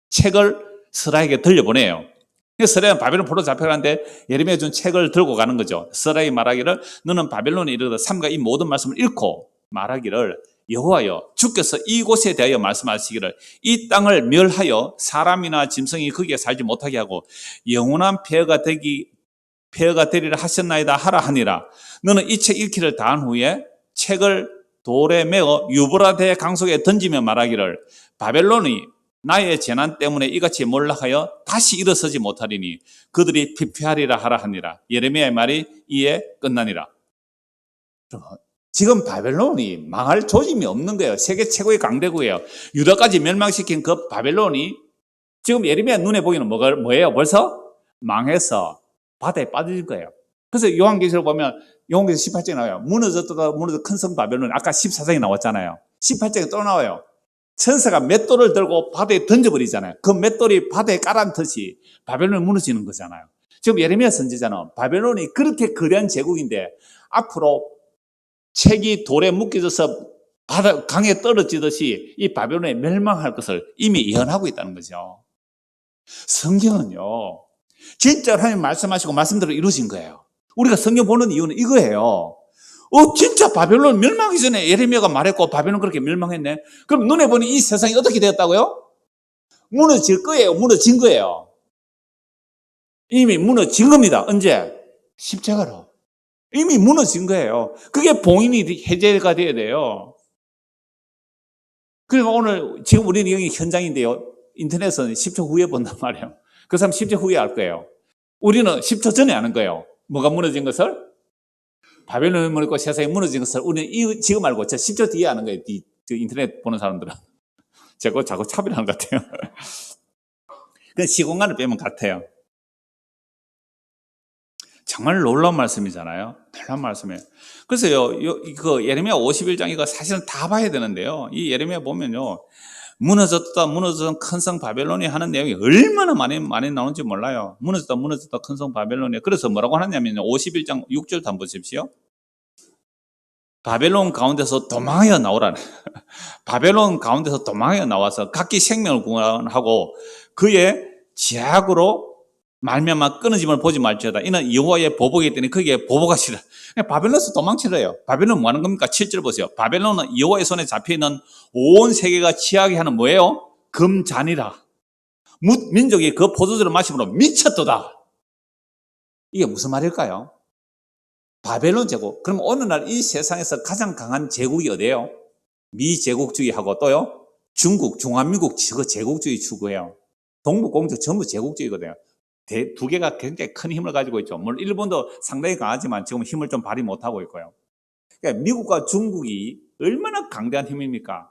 책을 스라에게 들려보내요. 스라는 바벨론 포로 잡혀가는데 예레미야 준 책을 들고 가는 거죠. 스라이 말하기를 너는 바벨론에 이르러 삼가 이 모든 말씀을 읽고 말하기를 여호와여 주께서 이곳에 대하여 말씀하시기를 이 땅을 멸하여 사람이나 짐승이 거기에 살지 못하게 하고 영원한 폐허가 되리라 하셨나이다 하라 하니라. 너는 이 책 읽기를 다 한 후에 책을 돌에 메어 유브라데 강속에 던지며 말하기를 바벨론이 나의 재난 때문에 이같이 몰락하여 다시 일어서지 못하리니 그들이 피폐하리라 하라 하니라. 예레미야의 말이 이에 끝나니라. 지금 바벨론이 망할 조짐이 없는 거예요. 세계 최고의 강대국이에요. 유다까지 멸망시킨 그 바벨론이 지금 예레미야 눈에 보기는 뭐예요? 벌써 망해서 바다에 빠질 거예요. 그래서 요한계시록 보면 요한계시록 18장에 나와요. 무너졌다 큰 성 바벨론. 아까 14장에 나왔잖아요. 18장에 또 나와요. 천사가 맷돌을 들고 바다에 던져버리잖아요. 그 맷돌이 바다에 까란듯이 바벨론이 무너지는 거잖아요. 지금 예레미야 선지자는 바벨론이 그렇게 거대한 제국인데 앞으로 책이 돌에 묶여져서 바다 강에 떨어지듯이 이 바벨론에 멸망할 것을 이미 예언하고 있다는 거죠. 성경은요, 진짜 하나님 말씀하시고 말씀대로 이루어진 거예요. 우리가 성경 보는 이유는 이거예요. 진짜 바벨론 멸망하기 전에 예레미야가 말했고 바벨론 그렇게 멸망했네. 그럼 눈에 보니 이 세상이 어떻게 되었다고요? 무너질 거예요. 무너진 거예요. 이미 무너진 겁니다. 언제? 십자가로. 이미 무너진 거예요. 그게 봉인이 해제가 돼야 돼요. 그러니까 오늘 지금 우리는 여기 현장인데요. 인터넷은 10초 후에 본단 말이에요. 그 사람 10초 후에 알 거예요. 우리는 10초 전에 아는 거예요. 뭐가 무너진 것을? 바벨론이 무너지고 세상이 무너진 것을 우리는 지금 알고 저 10초 뒤에 아는 거예요. 인터넷 보는 사람들은. 제가 자꾸 차별하는 것 같아요. 그냥 시공간을 빼면 같아요. 정말 놀라운 말씀이잖아요. 놀라운 말씀이에요. 그래서요, 그 예레미야 51장 이거 사실은 다 봐야 되는데요. 이 예레미야 보면요. 무너졌던 큰 성 바벨론이 하는 내용이 얼마나 많이 나오는지 몰라요. 무너졌다 큰 성 바벨론이. 그래서 뭐라고 하냐면요. 51장 6절도 한번 보십시오. 바벨론 가운데서 도망하여 나오라는. 바벨론 가운데서 도망하여 나와서 각기 생명을 구원하고 그의 제약으로 말미암아 끊어짐을 보지 말지어다. 이는 여호와의 보복이기 때문에 거기에 보복하시라. 바벨론에서 도망치래요. 바벨론 뭐 하는 겁니까? 7절 보세요. 바벨론은 여호와의 손에 잡혀있는 온 세계가 취하게 하는 뭐예요? 금잔이라. 민족이 그 포도주를 마심으로 미쳤도다. 이게 무슨 말일까요? 바벨론 제국. 그럼 오늘날 이 세상에서 가장 강한 제국이 어디예요? 미제국주의하고 또요? 중국, 중화민국 그 제국주의 추구해요. 동북공주 전부 제국주의거든요. 두 개가 굉장히 큰 힘을 가지고 있죠. 물론 일본도 상당히 강하지만 지금 힘을 좀 발휘 못하고 있고요. 그러니까 미국과 중국이 얼마나 강대한 힘입니까?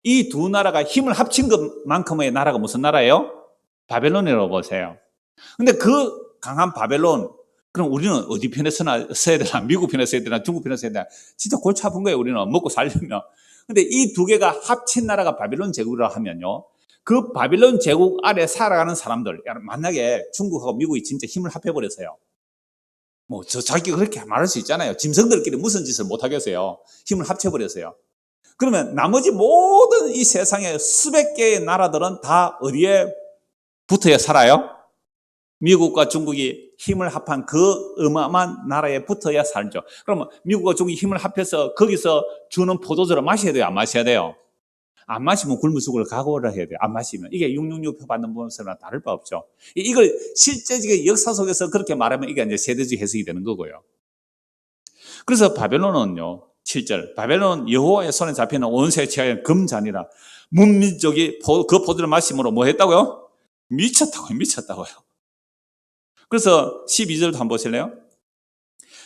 이 두 나라가 힘을 합친 것만큼의 나라가 무슨 나라예요? 바벨론이라고 보세요. 근데 그 강한 바벨론, 그럼 우리는 어디 편에 서야 되나? 미국 편에 서야 되나? 중국 편에 서야 되나? 진짜 골치 아픈 거예요, 우리는. 먹고 살려면. 근데 이 두 개가 합친 나라가 바벨론 제국이라고 하면요. 그 바빌론 제국 아래 살아가는 사람들, 만약에 중국하고 미국이 진짜 힘을 합해버렸어요. 자기가 그렇게 말할 수 있잖아요. 짐승들끼리 무슨 짓을 못하겠어요. 힘을 합쳐버렸어요. 그러면 나머지 모든 이 세상의 수백 개의 나라들은 다 어디에 붙어야 살아요? 미국과 중국이 힘을 합한 그 어마어마한 나라에 붙어야 살죠. 그러면 미국과 중국이 힘을 합해서 거기서 주는 포도주를 마셔야 돼요? 안 마셔야 돼요? 안 마시면 굶을 죽을 각오를 해야 돼요. 안 마시면. 이게 666표 받는 모습이랑 다를 바 없죠. 이걸 실제적인 역사 속에서 그렇게 말하면 이게 이제 세대주의 해석이 되는 거고요. 그래서 바벨론은요, 7절. 바벨론 여호와의 손에 잡히는 온 세계 취하여 금잔이라. 문민족이 그 포도를 마심으로 뭐 했다고요? 미쳤다고요. 그래서 12절도 한번 보실래요?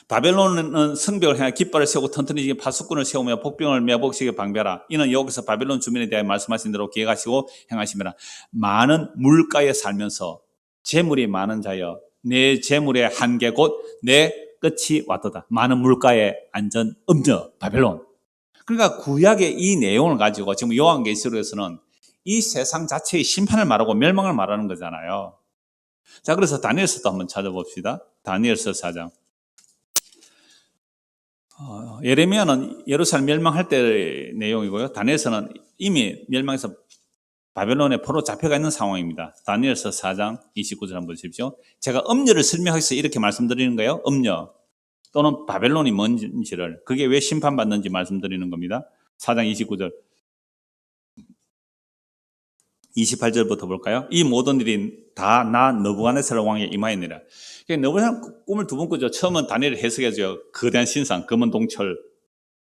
바벨론은 성벽을 향해 깃발을 세우고 튼튼히 파수꾼을 세우며 복병을 매복시켜 방배하라. 이는 여기서 바벨론 주민에 대해 말씀하신 대로 계획하시고 행하시며 많은 물가에 살면서 재물이 많은 자여 내 재물의 한계 곧 내 끝이 왔도다. 많은 물가에 앉은 음녀 바벨론. 그러니까 구약의 이 내용을 가지고 지금 요한계시록에서는 이 세상 자체의 심판을 말하고 멸망을 말하는 거잖아요. 자, 그래서 다니엘서도 한번 찾아봅시다. 다니엘서 4장. 예레미야는 예루살렘 멸망할 때의 내용이고요. 다니엘서는 이미 멸망해서 바벨론에 포로 잡혀가 있는 상황입니다. 다니엘서 4장 29절 한번 보십시오. 제가 음녀를 설명하기 위해서 이렇게 말씀드리는 거예요. 음녀 또는 바벨론이 뭔지를, 그게 왜 심판받는지 말씀드리는 겁니다. 4장 29절. 28절부터 볼까요? 이 모든 일이 다 나 느부갓네살 왕에 임하였느니라. 느부갓네살 꿈을 두 번 꾸죠. 처음은 다니엘이 해석해줘요. 거대한 신상, 금은 동철,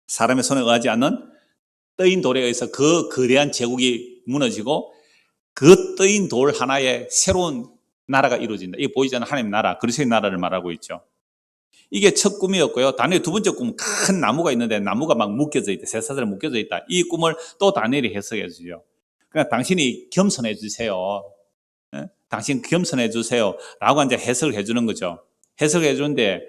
사람의 손에 의하지 않는 떠인 돌에 의해서 그 거대한 제국이 무너지고 그 떠인 돌 하나에 새로운 나라가 이루어진다. 이게 보이지 않는 하나님의 나라, 그리스도의 나라를 말하고 있죠. 이게 첫 꿈이었고요. 다니엘 두 번째 꿈은 큰 나무가 있는데 나무가 막 묶여져 있다. 쇠사슬에 묶여져 있다. 이 꿈을 또 다니엘이 해석해 주죠. 그러니까 당신이 겸손해 주세요. 당신 겸손해 주세요. 라고 이제 해석을 해주는 거죠. 해석을 해주는데,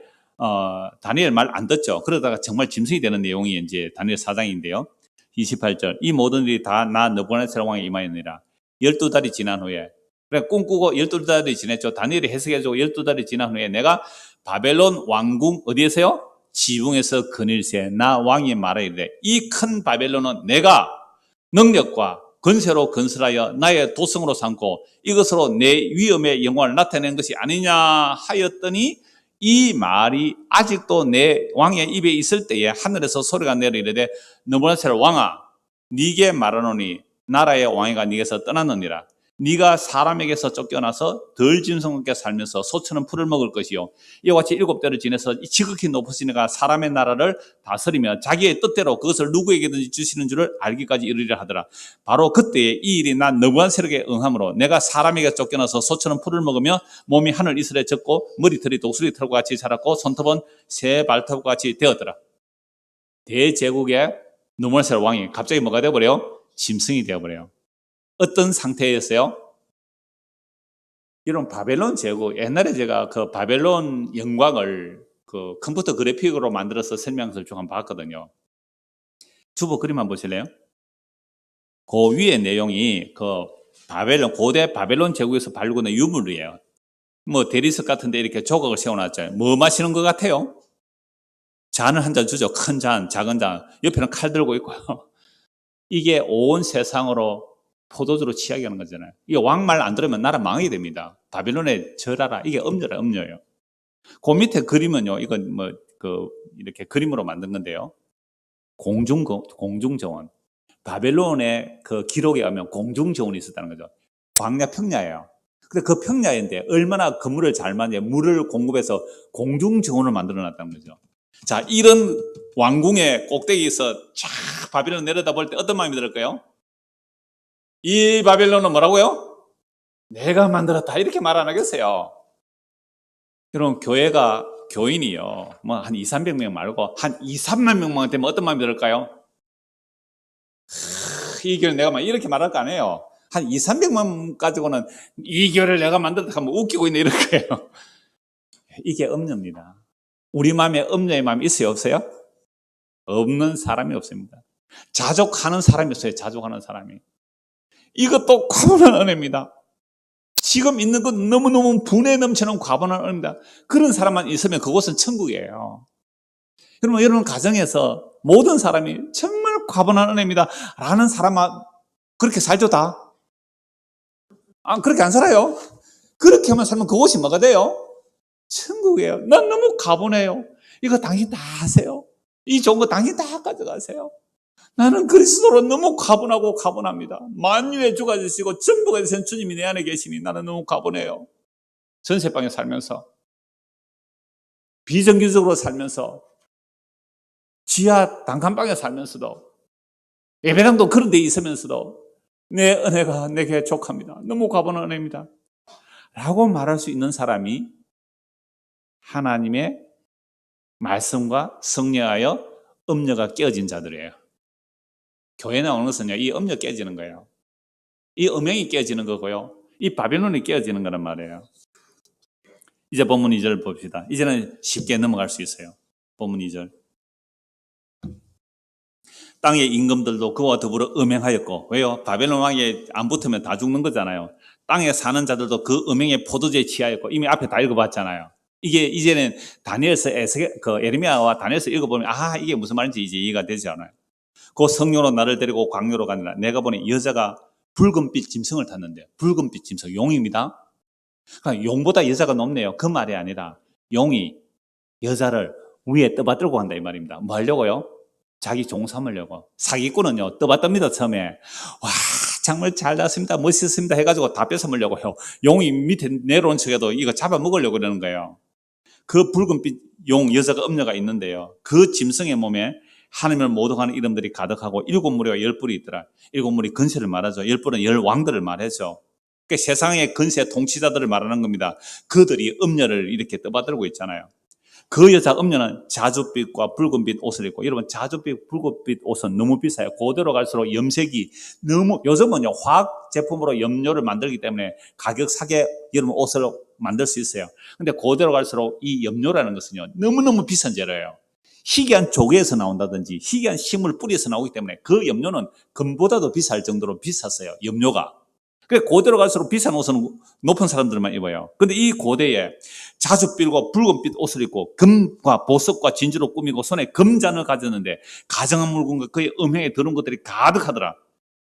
다니엘 말 안 듣죠. 그러다가 정말 짐승이 되는 내용이 이제 다니엘 4장인데요. 28절. 이 모든 일이 다 나 느부갓네살 왕에 임하였느니라. 12달이 지난 후에. 그래, 꿈꾸고 12달이 지났죠. 다니엘이 해석해주고 12달이 지난 후에 내가 바벨론 왕궁, 어디에서요? 지붕에서 거닐세. 나 왕이 말하기를 이 큰 바벨론은 내가 능력과 건세로 건설하여 나의 도성으로 삼고 이것으로 내 위엄의 영광을 나타낸 것이 아니냐 하였더니 이 말이 아직도 내 왕의 입에 있을 때에 하늘에서 소리가 내리되 느부갓네살 왕아 네게 말하노니 나라의 왕위가 네게서 떠났느니라. 네가 사람에게서 쫓겨나서 덜 짐승롭게 살면서 소처럼 풀을 먹을 것이요 이와 같이 7대를 지내서 지극히 높으신 이가 사람의 나라를 다스리며 자기의 뜻대로 그것을 누구에게든지 주시는 줄을 알기까지 이르리라 하더라. 바로 그때에 이 일이 난 느부갓네살에게 응함으로 내가 사람에게 쫓겨나서 소처럼 풀을 먹으며 몸이 하늘 이슬에 젖고 머리털이 독수리 털과 같이 자랐고 손톱은 새 발톱과 같이 되었더라. 대제국의 느부갓네살 왕이 갑자기 뭐가 되어버려요? 짐승이 되어버려요. 어떤 상태였어요? 이런 바벨론 제국, 옛날에 제가 그 바벨론 영광을 그 컴퓨터 그래픽으로 만들어서 설명서를 쭉 한번 봤거든요. 주보 그림 한번 보실래요? 그 위에 내용이 그 바벨론, 고대 바벨론 제국에서 발굴된 유물이에요. 뭐 대리석 같은데 이렇게 조각을 세워놨잖아요. 뭐 마시는 것 같아요? 잔을 한 잔 주죠. 큰 잔, 작은 잔. 옆에는 칼 들고 있고요. 이게 온 세상으로 포도주로 취하게 하는 거잖아요. 이게 왕 말 안 들으면 나라 망하게 됩니다. 바빌론에 절하라. 이게 음녀라, 음녀예요. 그 밑에 그림은요, 이건 뭐, 이렇게 그림으로 만든 건데요. 공중정원. 바벨론의 그 기록에 가면 공중정원이 있었다는 거죠. 광야 평야예요. 근데 그 평야인데 얼마나 건물을 잘 만드냐, 물을 공급해서 공중정원을 만들어 놨다는 거죠. 자, 이런 왕궁의 꼭대기에서 쫙 바벨론 내려다 볼 때 어떤 마음이 들을까요? 이 바벨론은 뭐라고요? 내가 만들었다. 이렇게 말 안 하겠어요. 여러분, 교인이요. 뭐, 한 2, 300명 말고, 한 2, 3만 명만 되면 어떤 마음이 들을까요? 이 교회 내가 막 이렇게 말할 거 아니에요. 한 2, 300만 가지고는 이 교회를 내가 만들었다 하면 웃기고 있네, 이럴 거예요. 이게 음녀입니다. 우리 마음에 음녀의 마음이 있어요, 없어요? 없는 사람이 없습니다. 자족하는 사람이 있어요, 자족하는 사람이. 이것도 과분한 은혜입니다. 지금 있는 건 너무너무 분에 넘치는 과분한 은혜입니다. 그런 사람만 있으면 그곳은 천국이에요. 여러분 가정에서 모든 사람이 정말 과분한 은혜입니다 라는 사람만 그렇게 살죠 다? 그렇게 안 살아요. 그렇게 하면 살면 그곳이 뭐가 돼요? 천국이에요. 난 너무 과분해요. 이거 당신 다 하세요. 이 좋은 거 당신 다 가져가세요. 나는 그리스도로 너무 과분하고 과분합니다. 만유의 주가 되시고 전부가 되신 주님이 내 안에 계시니 나는 너무 과분해요. 전세방에 살면서, 비정규적으로 살면서, 지하 단칸방에 살면서도, 예배당도 그런 데 있으면서도 내 은혜가 내게 족합니다. 너무 과분한 은혜입니다. 라고 말할 수 있는 사람이 하나님의 말씀과 성령하여 음녀가 깨어진 자들이에요. 교회 나오는 것은요, 이 음녀 깨지는 거예요. 이 음행이 깨지는 거고요. 이 바벨론이 깨어지는 거란 말이에요. 이제 본문 2절 봅시다. 이제는 쉽게 넘어갈 수 있어요. 본문 2절. 땅의 임금들도 그와 더불어 음행하였고, 왜요? 바벨론 왕에 안 붙으면 다 죽는 거잖아요. 땅에 사는 자들도 그 음행의 포도주에 취하였고, 이미 앞에 다 읽어봤잖아요. 이게 이제는 다니엘서 에르미야와 다니엘서 읽어보면 이게 무슨 말인지 이제 이해가 되지 않아요. 그 성령으로 나를 데리고 광야로 가니라. 내가 보니 여자가 붉은빛 짐승을 탔는데, 붉은빛 짐승, 용입니다. 그러니까 용보다 여자가 높네요. 그 말이 아니라 용이 여자를 위에 떠받들고 간다 이 말입니다. 뭐 하려고요? 자기 종 삼으려고. 사기꾼은요, 떠받듭니다, 처음에. 와, 정말 잘 났습니다, 멋있습니다 해가지고 다 뺏어먹으려고 해요. 용이 밑에 내려온 척해도 이거 잡아먹으려고 그러는 거예요. 그 붉은빛 용, 여자가 음녀가 있는데요. 그 짐승의 몸에 하나님을 모독하는 이름들이 가득하고 7무리와 10뿔이 있더라. 7무리 근세를 말하죠. 10뿔은 10왕들을 말하죠. 그러니까 세상의 근세 통치자들을 말하는 겁니다. 그들이 음녀를 이렇게 떠받들고 있잖아요. 그 여자 음녀는 자줏빛과 붉은빛 옷을 입고, 여러분 자줏빛, 붉은빛 옷은 너무 비싸요. 고대로 갈수록 염색이 너무, 요즘은요 화학 제품으로 염료를 만들기 때문에 가격 사게 여러분 옷을 만들 수 있어요. 근데 고대로 갈수록 이 염료라는 것은요 너무너무 비싼 재료예요. 희귀한 조개에서 나온다든지 희귀한 식물 뿌리에서 나오기 때문에 그 염료는 금보다도 비쌀 정도로 비쌌어요, 염료가. 그래서 고대로 갈수록 비싼 옷은 높은 사람들만 입어요. 근데 이 고대에 자줏빛과 붉은빛 옷을 입고 금과 보석과 진주로 꾸미고 손에 금잔을 가졌는데 가정한 물건과 그의 음행에 들은 것들이 가득하더라.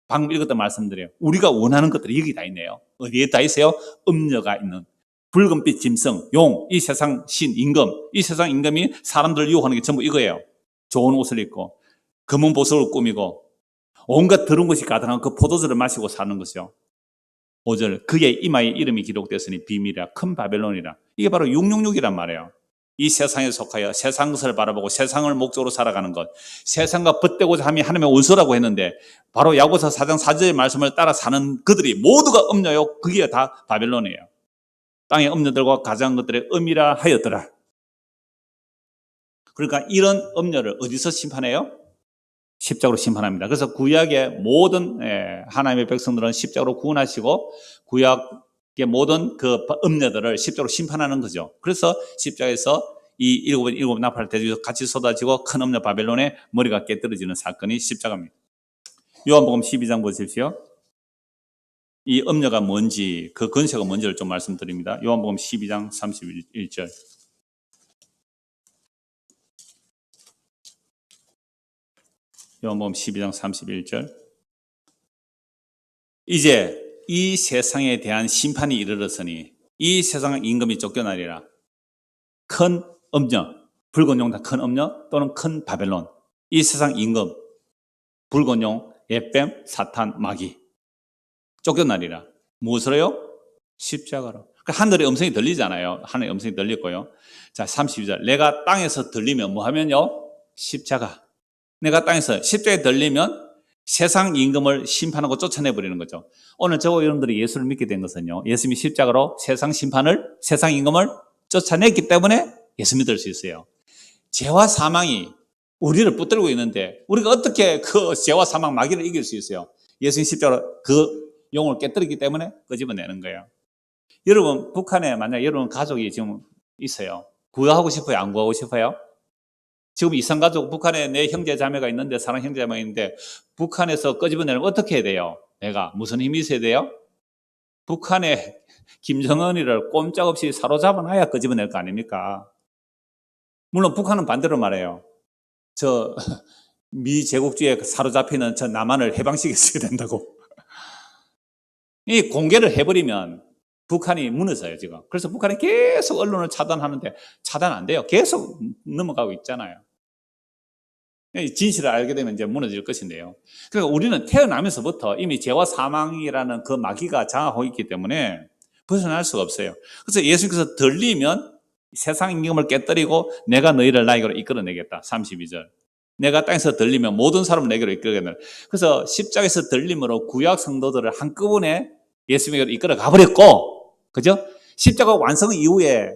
방금 읽었던 말씀드려요. 우리가 원하는 것들이 여기 다 있네요. 어디에 다 있어요? 음녀가 있는 붉은빛 짐승, 용, 이 세상 신, 임금. 이 세상 임금이 사람들을 유혹하는 게 전부 이거예요. 좋은 옷을 입고 금은 보석을 꾸미고 온갖 더러운 것이 가득한 그 포도주를 마시고 사는 것이요. 5절, 그의 이마에 이름이 기록되었으니 비밀이라 큰 바벨론이라. 이게 바로 666이란 말이에요. 이 세상에 속하여 세상 것을 바라보고 세상을 목적으로 살아가는 것, 세상과 벗대고자 함이 하나님의 원수라고 했는데 바로 야고보서 4장 4절의 말씀을 따라 사는 그들이 모두가 음녀요, 그게 다 바벨론이에요. 땅의 음녀들과 가장한 것들의 음이라 하였더라. 그러니까 이런 음녀를 어디서 심판해요? 십자가로 심판합니다. 그래서 구약의 모든 하나님의 백성들은 십자가로 구원하시고 구약의 모든 그 음녀들을 십자가로 심판하는 거죠. 그래서 십자가에서 이 일곱 나팔 대주에서 같이 쏟아지고 큰 음녀 바벨론의 머리가 깨뜨려지는 사건이 십자가입니다. 요한복음 12장 보십시오. 이 음녀가 뭔지, 그 근세가 뭔지를 좀 말씀드립니다. 요한복음 12장 31절. 요한복음 12장 31절. 이제 이 세상에 대한 심판이 이르렀으니 이 세상 임금이 쫓겨나리라. 큰 음녀, 붉은 용, 큰 음녀 또는 큰 바벨론. 이 세상 임금, 붉은 용, 에뱀, 사탄, 마귀. 쫓겨나리라. 무엇으로요? 십자가로. 하늘의 음성이 들리잖아요. 하늘의 음성이 들리고요. 자, 32절. 내가 땅에서 들리면 뭐 하면요? 십자가. 내가 땅에서 십자가에 들리면 세상 임금을 심판하고 쫓아내버리는 거죠. 오늘 저와 여러분들이 예수를 믿게 된 것은요, 예수님이 십자가로 세상 심판을, 세상 임금을 쫓아냈기 때문에 예수 믿을 수 있어요. 죄와 사망이 우리를 붙들고 있는데 우리가 어떻게 그 죄와 사망 마귀를 이길 수 있어요? 예수님 십자가로 그 용을 깨뜨리기 때문에 끄집어내는 거예요. 여러분, 북한에 만약 여러분 가족이 지금 있어요. 구하고 싶어요? 안 구하고 싶어요? 지금 이산가족, 북한에 내 형제 자매가 있는데, 사랑 형제 자매가 있는데 북한에서 끄집어내려면 어떻게 해야 돼요? 내가 무슨 힘이 있어야 돼요? 북한에 김정은이를 꼼짝없이 사로잡아놔야 끄집어낼 거 아닙니까? 물론 북한은 반대로 말해요. 저 미 제국주의에 사로잡히는 저 남한을 해방시켰어야 된다고. 이 공개를 해버리면 북한이 무너져요, 지금. 그래서 북한이 계속 언론을 차단하는데 차단 안 돼요. 계속 넘어가고 있잖아요. 진실을 알게 되면 이제 무너질 것인데요. 그러니까 우리는 태어나면서부터 이미 죄와 사망이라는 그 마귀가 장악하고 있기 때문에 벗어날 수가 없어요. 그래서 예수님께서 들리면 세상 임금을 깨뜨리고 내가 너희를 나에게로 이끌어내겠다. 32절. 내가 땅에서 들리면 모든 사람을 내게로 이끌어내겠다. 그래서 십자가에서 들림으로 구약 성도들을 한꺼번에 예수님에게로 이끌어 가버렸고, 그죠? 십자가 완성 이후에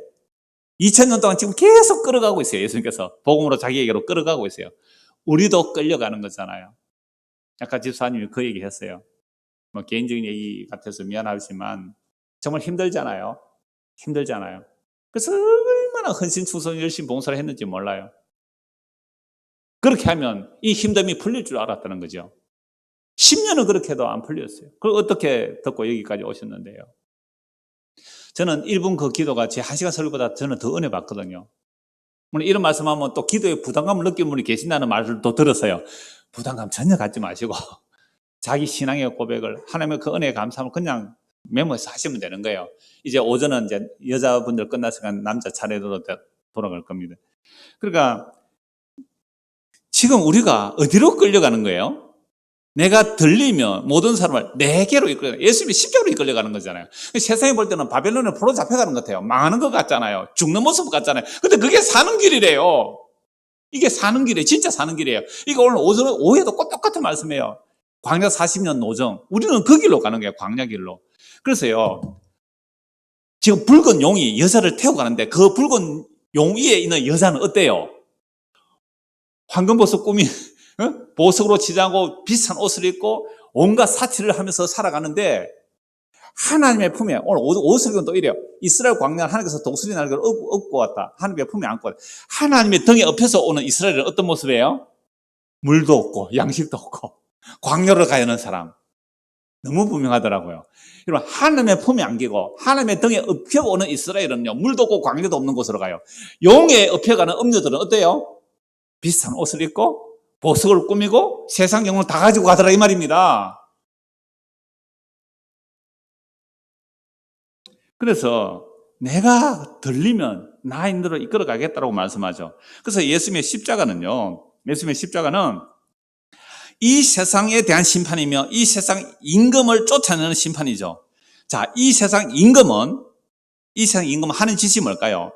2000년 동안 지금 계속 끌어가고 있어요. 예수님께서 복음으로 자기에게로 끌어가고 있어요. 우리도 끌려가는 거잖아요. 아까 집사님이 그 얘기 했어요. 뭐 개인적인 얘기 같아서 미안하지만 정말 힘들잖아요. 힘들잖아요. 그래서 얼마나 헌신충성 열심히 봉사를 했는지 몰라요. 그렇게 하면 이 힘듦이 풀릴 줄 알았다는 거죠. 10년은 그렇게 해도 안 풀렸어요. 그걸 어떻게 듣고 여기까지 오셨는데요. 저는 1분 그 기도가 제 1시간 설교보다 저는 더 은혜 받거든요. 물론 이런 말씀하면 또 기도에 부담감을 느끼는 분이 계신다는 말을 또 들었어요. 부담감 전혀 갖지 마시고 자기 신앙의 고백을, 하나님의 그 은혜에 감사함을 그냥 메모해서 하시면 되는 거예요. 이제 오전은 이제 여자분들 끝났으니까 남자 차례로 돌아갈 겁니다. 그러니까 지금 우리가 어디로 끌려가는 거예요? 내가 들리면 모든 사람을 내게로 이끌려가는, 예수님이 십자가로 이끌려가는 거잖아요. 세상에 볼 때는 바벨론에 포로 잡혀가는 것 같아요. 망하는 것 같잖아요. 죽는 모습 같잖아요. 근데 그게 사는 길이래요. 이게 사는 길이에요. 진짜 사는 길이에요. 이거 오늘 오후에도 꼭 똑같은 말씀이에요. 광야 40년 노정. 우리는 그 길로 가는 거예요. 광야 길로. 그래서요, 지금 붉은 용이 여자를 태워가는데 그 붉은 용 위에 있는 여자는 어때요? 황금보석 꾸민 보석으로 치장하고 비싼 옷을 입고 온갖 사치를 하면서 살아가는데, 하나님의 품에, 오늘 오스리건 또 이래요. 이스라엘 광야 하나님께서 독수리 날개를 업고 왔다. 하나님의 품에 안고 왔다. 하나님의 등에 업혀서 오는 이스라엘은 어떤 모습이에요? 물도 없고 양식도 없고 광야로 가야 하는 사람. 너무 분명하더라고요. 여러분, 하나님의 품에 안기고 하나님의 등에 업혀오는 이스라엘은요, 물도 없고 광야도 없는 곳으로 가요. 용에 업혀가는 음녀들은 어때요? 비싼 옷을 입고 보석을 꾸미고 세상 영혼을 다 가지고 가더라, 이 말입니다. 그래서 내가 들리면 나 인도로 이끌어 가겠다고 말씀하죠. 그래서 예수님의 십자가는 이 세상에 대한 심판이며 이 세상 임금을 쫓아내는 심판이죠. 자, 이 세상 임금은 하는 짓이 뭘까요?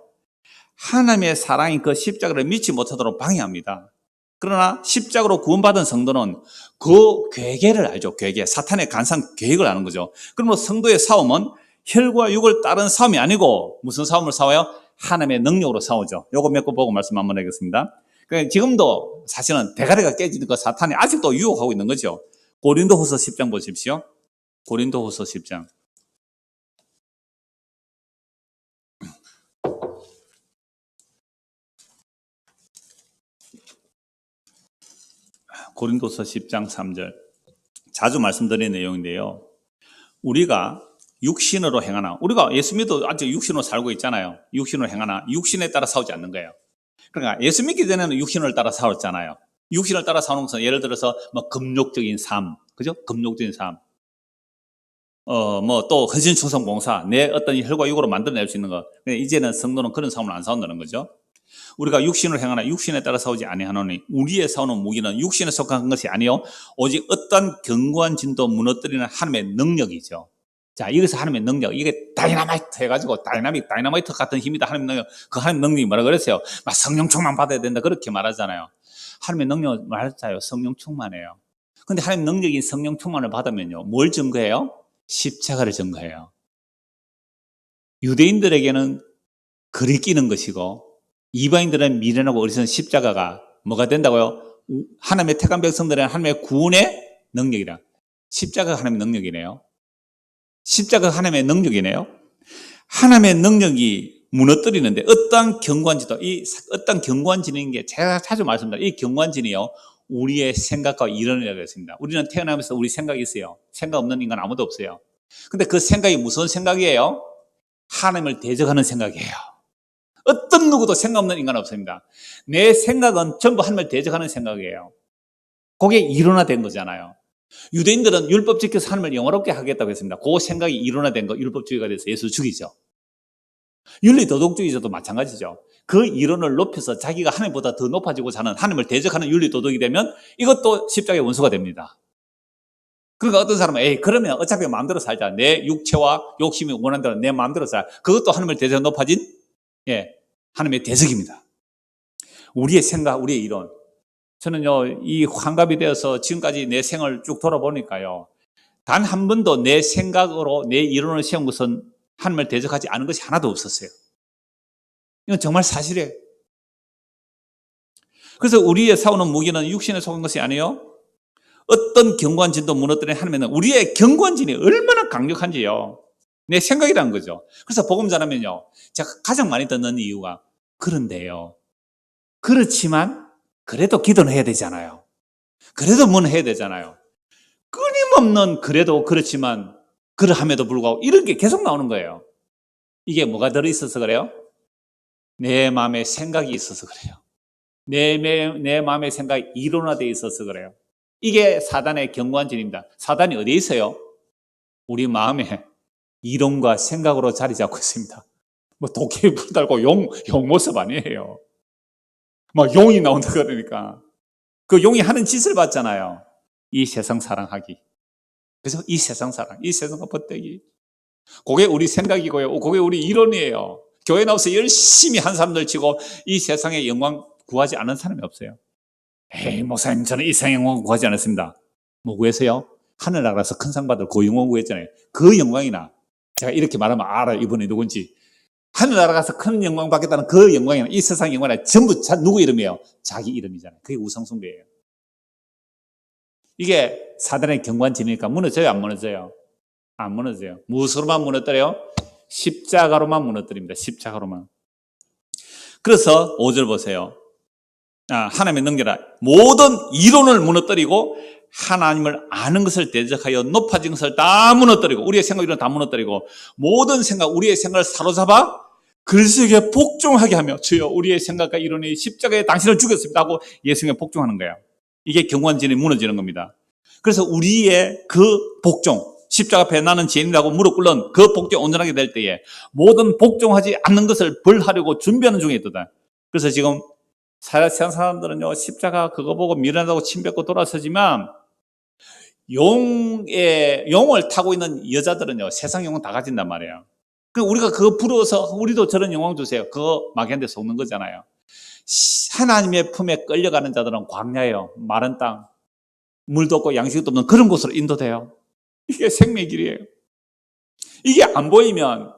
하나님의 사랑이 그 십자가를 믿지 못하도록 방해합니다. 그러나 십자가로 구원받은 성도는 그 괴계를 알죠. 괴계, 사탄의 간사한 계획을 아는 거죠. 그러면 성도의 싸움은 혈과 육을 따른 싸움이 아니고 무슨 싸움을 싸워요? 하나님의 능력으로 싸우죠. 요거 몇 거 보고 말씀 한번 하겠습니다. 그러니까 지금도 사실은 대가리가 깨지는 그 사탄이 아직도 유혹하고 있는 거죠. 고린도후서 10장 보십시오. 고린도후서 10장. 고린도서 10장 3절. 자주 말씀드리는 내용인데요. 우리가 육신으로 행하나, 우리가 예수 믿어도 아직 육신으로 살고 있잖아요. 육신으로 행하나 육신에 따라 싸우지 않는 거예요. 그러니까 예수 믿기 전에는 육신을 따라 싸웠잖아요. 육신을 따라 싸우는 것은 예를 들어서 뭐 금욕적인 삶, 그죠? 금욕적인 삶. 뭐 또 헌신 충성 봉사, 내 어떤 혈과 육으로 만들어낼 수 있는 거. 이제는 성도는 그런 싸움을 안 싸운다는 거죠. 우리가 육신을 행하나 육신에 따라 싸우지 아니하노니 우리의 싸우는 무기는 육신에 속한 것이 아니요 오직 어떤 견고한 진도 무너뜨리는 하나님의 능력이죠. 자, 여기서 하나님의 능력, 이게 다이나마이트 해가지고 다이나마이트 같은 힘이다. 하나님의 능력, 그 하나님의 능력이 뭐라 그랬어요? 막 성령 충만 받아야 된다 그렇게 말하잖아요. 하나님의 능력 말하자요, 성령 충만해요. 근데 하나님의 능력인 성령 충만을 받으면요, 뭘 증거해요? 십자가를 증거해요. 유대인들에게는 글이 끼는 것이고 이방인들은 미련하고 어리석은 십자가가 뭐가 된다고요? 하나님의 택한 백성들은 하나님의 구원의 능력이라. 십자가가 하나님의 능력이네요. 십자가가 하나님의 능력이네요. 하나님의 능력이 무너뜨리는데 어떤 경관지도, 어떤 경관지는 게 제가 자주 말씀드립니다. 이 경관지는요, 우리의 생각과 이론이라고 했습니다. 우리는 태어나면서 우리 생각이 있어요. 생각 없는 인간 아무도 없어요. 근데 그 생각이 무슨 생각이에요? 하나님을 대적하는 생각이에요. 어떤 누구도 생각 없는 인간은 없습니다. 내 생각은 전부 하나님을 대적하는 생각이에요. 그게 이론화된 거잖아요. 유대인들은 율법 지켜서 하나님을 영화롭게 하겠다고 했습니다. 그 생각이 이론화된 거, 율법주의가 돼서 예수 죽이죠. 윤리도덕주의자도 마찬가지죠. 그 이론을 높여서 자기가 하나님보다 더 높아지고 사는, 하나님을 대적하는 윤리도덕이 되면 이것도 십자가의 원수가 됩니다. 그러니까 어떤 사람은 그러면 어차피 마음대로 살자. 내 육체와 욕심이 원하는 대로 내 마음대로 살자. 그것도 하나님을 대적 높아진 하나님의 대적입니다. 우리의 생각, 우리의 이론. 저는요, 이 환갑이 되어서 지금까지 내 생을 쭉 돌아보니까요, 단 한 번도 내 생각으로 내 이론을 세운 것은 하나님을 대적하지 않은 것이 하나도 없었어요. 이건 정말 사실이에요. 그래서 우리의 싸우는 무기는 육신에 속한 것이 아니에요. 어떤 경관진도 무너뜨리는 하나님은 우리의 경관진이 얼마나 강력한지요. 내 생각이라는 거죠. 그래서 복음 전하면요, 제가 가장 많이 듣는 이유가 그런데요, 그렇지만 그래도 기도는 해야 되잖아요. 그래도 뭔 해야 되잖아요. 끊임없는 그래도 그렇지만 그러함에도 불구하고 이런 게 계속 나오는 거예요. 이게 뭐가 들어있어서 그래요? 내 마음에 생각이 있어서 그래요. 내 마음의 생각이 이론화되어 있어서 그래요. 이게 사단의 경관진입니다. 사단이 어디에 있어요? 우리 마음에 이론과 생각으로 자리 잡고 있습니다. 뭐 도끼에 불 달고 용 모습 아니에요. 막 용이 나온다 그러니까. 그 용이 하는 짓을 봤잖아요. 이 세상 사랑하기. 그래서 이 세상 사랑, 이 세상과 벗대기. 그게 우리 생각이고요. 그게 우리 이론이에요. 교회 나와서 열심히 한 사람들 치고 이 세상의 영광 구하지 않은 사람이 없어요. 에이, 목사님, 저는 이 세상의 영광 구하지 않았습니다. 뭐 구했어요? 하늘나라에서 큰 상 받을 그 영광 구했잖아요. 그 영광이나, 제가 이렇게 말하면 알아요. 이분이 누군지. 하늘나라 가서 큰 영광 받겠다는 그 영광이나 이 세상 영광이나 전부 누구 이름이에요? 자기 이름이잖아요. 그게 우상숭배예요. 이게 사단의 경관지니까 무너져요, 안 무너져요? 안 무너져요. 무엇으로만 무너뜨려요? 십자가로만 무너뜨립니다. 십자가로만. 그래서 5절 보세요. 하나님의 능력이라 모든 이론을 무너뜨리고 하나님을 아는 것을 대적하여 높아진 것을 다 무너뜨리고 우리의 생각 이론 다 무너뜨리고 모든 생각 우리의 생각을 사로잡아 그리스도에게 복종하게 하며 주여 우리의 생각과 이론이 십자가에 당신을 죽였습니다 하고 예수님에 복종하는 거예요. 이게 경관진이 무너지는 겁니다. 그래서 우리의 그 복종 십자가 앞에 나는 죄인이라고 무릎 꿇는 그 복종 온전하게 될 때에 모든 복종하지 않는 것을 벌하려고 준비하는 중에 있다. 그래서 지금 세상 사람들은요 십자가 그거 보고 미련하다고 침뱉고 돌아서지만 용을 타고 있는 여자들은요 세상 영광 다 가진단 말이에요. 우리가 그거 부러워서 우리도 저런 영광 주세요. 그거 마귀한테 속는 거잖아요. 하나님의 품에 끌려가는 자들은 광야예요. 마른 땅, 물도 없고 양식도 없는 그런 곳으로 인도돼요. 이게 생명의 길이에요. 이게 안 보이면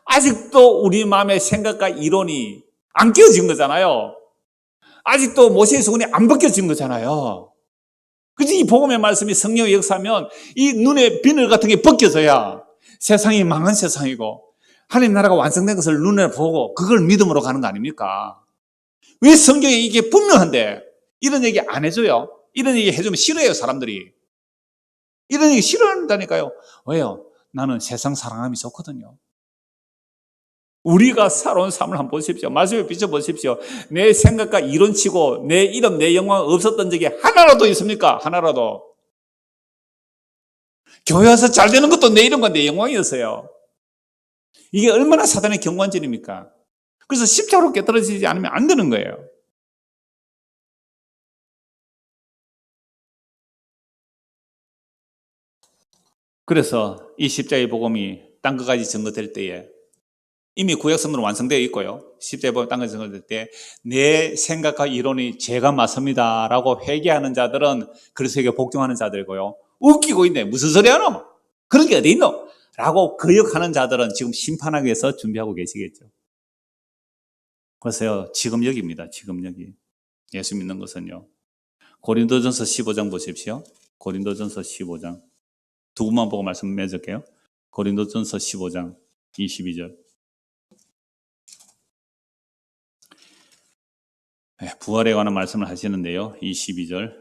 아직도 우리 마음의 생각과 이론이 안 끼워진 거잖아요. 아직도 모세의 수건이 안 벗겨진 거잖아요. 그래서 이 복음의 말씀이 성령의 역사하면 이 눈의 비늘 같은 게 벗겨져야 세상이 망한 세상이고 하나님 나라가 완성된 것을 눈에 보고 그걸 믿음으로 가는 거 아닙니까? 왜 성경에 이게 분명한데 이런 얘기 안 해줘요? 이런 얘기 해주면 싫어해요 사람들이. 이런 얘기 싫어한다니까요. 왜요? 나는 세상 사랑함이 좋거든요. 우리가 살아온 삶을 한번 보십시오. 말씀에 비춰보십시오. 내 생각과 이론치고 내 이름, 내 영광 없었던 적이 하나라도 있습니까? 하나라도. 교회 와서 잘 되는 것도 내 이름과 내 영광이었어요. 이게 얼마나 사단의 경관질입니까? 그래서 십자가로 깨달아지지 않으면 안 되는 거예요. 그래서 이 십자가의 복음이 땅끝까지 증거될 때에 이미 구약성도는 완성되어 있고요. 십자가의 복음이 땅끝까지 증거될 때 내 생각과 이론이 죄가 맞습니다 라고 회개하는 자들은 그리스도에게 복종하는 자들이고요. 웃기고 있네. 무슨 소리 하노? 그런 게 어디 있노? 라고 거역하는 자들은 지금 심판하기 위해서 준비하고 계시겠죠. 그래서요, 지금 여기입니다. 지금 여기. 예수 믿는 것은요. 고린도전서 15장 보십시오. 고린도전서 15장. 두 분만 보고 말씀 맺을게요. 고린도전서 15장 22절. 부활에 관한 말씀을 하시는데요. 22절.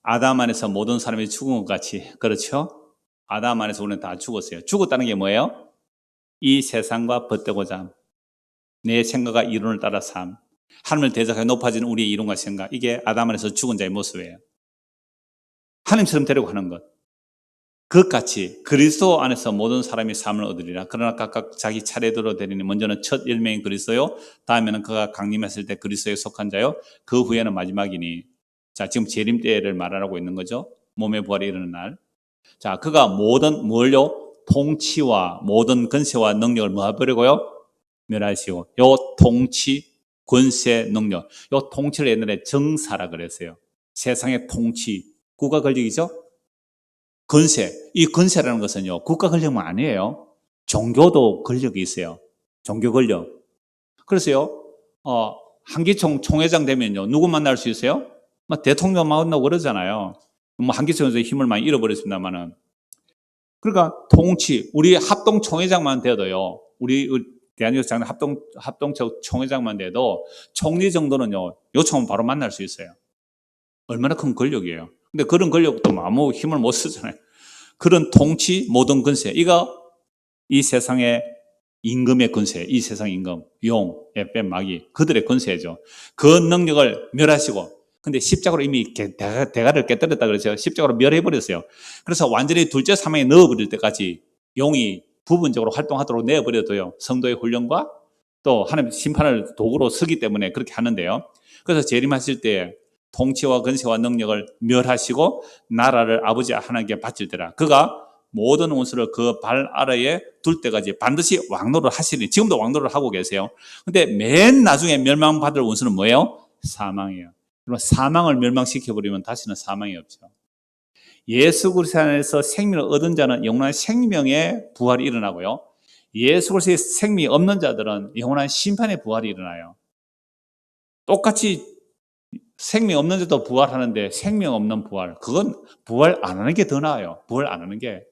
아담 안에서 모든 사람이 죽은 것 같이. 그렇죠? 아담 안에서 우리는 다 죽었어요. 죽었다는 게 뭐예요? 이 세상과 벗대고자 내 생각과 이론을 따라 삶. 하나님을 대적하여 높아지는 우리의 이론과 생각. 이게 아담 안에서 죽은 자의 모습이에요. 하나님처럼 되려고 하는 것. 그것같이 그리스도 안에서 모든 사람이 삶을 얻으리라. 그러나 각각 자기 차례대로 되리니 먼저는 첫 열매인 그리스도요. 다음에는 그가 강림했을 때 그리스도에 속한 자요. 그 후에는 마지막이니. 자, 지금 재림 때를 말하고 있는 거죠. 몸의 부활이 이르는 날. 자, 그가 모든 뭘요? 통치와 모든 권세와 능력을 뭐 해버리고요? 멸하시고. 요 통치, 권세, 능력. 요 통치를 옛날에 정사라 그랬어요. 세상의 통치, 국가 권력이죠? 권세. 이 권세라는 것은요, 국가 권력만 아니에요. 종교도 권력이 있어요. 종교 권력. 그래서요, 한기총 총회장 되면요, 누구 만날 수 있어요? 대통령 만나고 그러잖아요. 한기총에서 힘을 많이 잃어버렸습니다만은. 그러니까 통치, 우리 합동 총회장만 돼도요, 우리 대한민국 장례 합동적 총회장만 돼도 총리 정도는요, 요청하면 바로 만날 수 있어요. 얼마나 큰 권력이에요. 근데 그런 권력도 아무 힘을 못 쓰잖아요. 그런 통치, 모든 권세, 이거 이 세상의 임금의 권세, 이 세상 임금, 용, 에페, 마귀, 그들의 권세죠. 그 능력을 멸하시고, 근데 십자가로 이미 대가를 깨뜨렸다 그러죠. 십자가로 멸해버렸어요. 그래서 완전히 둘째 사망에 넣어버릴 때까지 용이 부분적으로 활동하도록 내버려둬요. 성도의 훈련과 또 하나님 심판을 도구로 쓰기 때문에 그렇게 하는데요. 그래서 재림하실 때 통치와 권세와 능력을 멸하시고 나라를 아버지 하나님께 바칠때라. 그가 모든 원수를 그 발 아래에 둘 때까지 반드시 왕노를 하시니 지금도 왕노를 하고 계세요. 근데 맨 나중에 멸망받을 원수는 뭐예요? 사망이에요. 그럼 사망을 멸망시켜버리면 다시는 사망이 없죠. 예수 그리스도 안에서 생명을 얻은 자는 영원한 생명의 부활이 일어나고요. 예수 그리스도의 생명이 없는 자들은 영원한 심판의 부활이 일어나요. 똑같이 생명 없는 자도 부활하는데 생명 없는 부활, 그건 부활 안 하는 게 더 나아요. 부활 안 하는 게.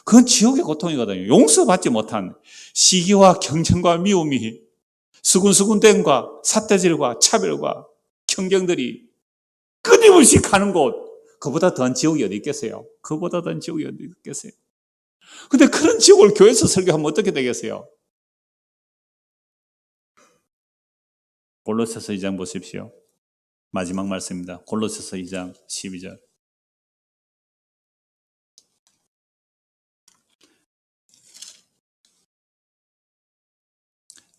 그건 지옥의 고통이거든요. 용서받지 못한 시기와 경쟁과 미움이 수군수군됨과 삿대질과 차별과 경쟁들이 끊임없이 가는 곳, 그보다 더한 지옥이 어디 있겠어요? 그보다 더한 지옥이 어디 있겠어요? 근데 그런 지옥을 교회에서 설교하면 어떻게 되겠어요? 골로새서 2장 보십시오. 마지막 말씀입니다. 골로새서 2장 12절.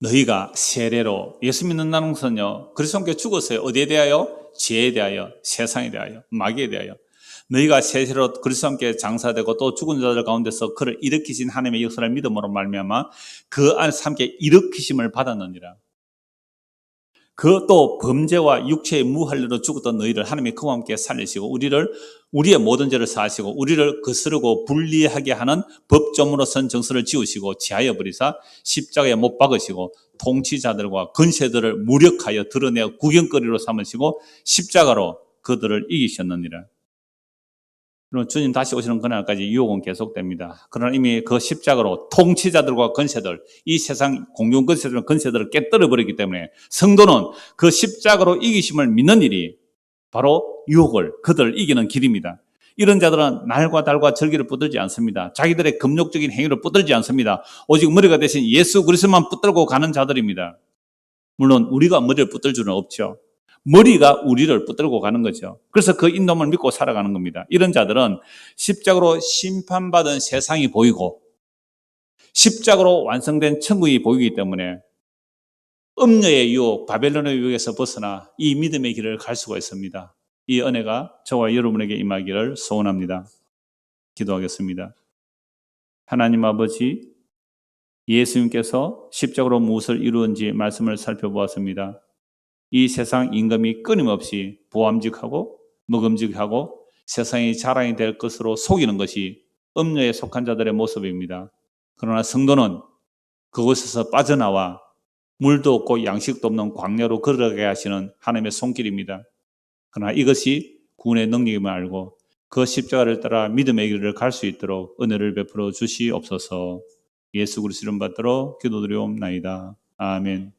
너희가 세례로 예수 믿는 나는 것은요, 그리스도께 죽었어요. 어디에 대하여? 죄에 대하여, 세상에 대하여, 마귀에 대하여. 너희가 세례로 그리스도와 함께 장사되고 또 죽은 자들 가운데서 그를 일으키신 하나님의 역사를 믿음으로 말미암아 그 안에서 함께 일으키심을 받았느니라. 그 또 범죄와 육체의 무할례로 죽었던 너희를 하나님이 그와 함께 살리시고 우리의 모든 죄를 사하시고 우리를 거스르고 불리하게 하는 법조문으로 선 정서를 지우시고 제하여 버리사 십자가에 못 박으시고 통치자들과 권세들을 무력하여 드러내어 구경거리로 삼으시고 십자가로 그들을 이기셨느니라. 그럼 주님 다시 오시는 그날까지 유혹은 계속됩니다. 그러나 이미 그 십자가로 통치자들과 권세들, 이 세상 공중 권세들과 권세들을 깨뜨려 버렸기 때문에 성도는 그 십자가로 이기심을 믿는 일이 바로 유혹을 그들을 이기는 길입니다. 이런 자들은 날과 달과 절기를 붙들지 않습니다. 자기들의 금욕적인 행위를 붙들지 않습니다. 오직 머리가 대신 예수 그리스도만 붙들고 가는 자들입니다. 물론 우리가 머리를 붙들 줄은 없죠. 머리가 우리를 붙들고 가는 거죠. 그래서 그 인도를 믿고 살아가는 겁니다. 이런 자들은 십자가로 심판받은 세상이 보이고 십자가로 완성된 천국이 보이기 때문에 음녀의 유혹, 바벨론의 유혹에서 벗어나 이 믿음의 길을 갈 수가 있습니다. 이 은혜가 저와 여러분에게 임하기를 소원합니다. 기도하겠습니다. 하나님 아버지, 예수님께서 십자가로 무엇을 이루었는지 말씀을 살펴보았습니다. 이 세상 임금이 끊임없이 보암직하고 먹음직하고 세상이 자랑이 될 것으로 속이는 것이 음녀에 속한 자들의 모습입니다. 그러나 성도는 그곳에서 빠져나와 물도 없고 양식도 없는 광야로 걸어가게 하시는 하나님의 손길입니다. 그러나 이것이 구원의 능력임을 알고 그 십자가를 따라 믿음의 길을 갈 수 있도록 은혜를 베풀어 주시옵소서. 예수 그리스도 이름 받들어 기도드리옵나이다. 아멘.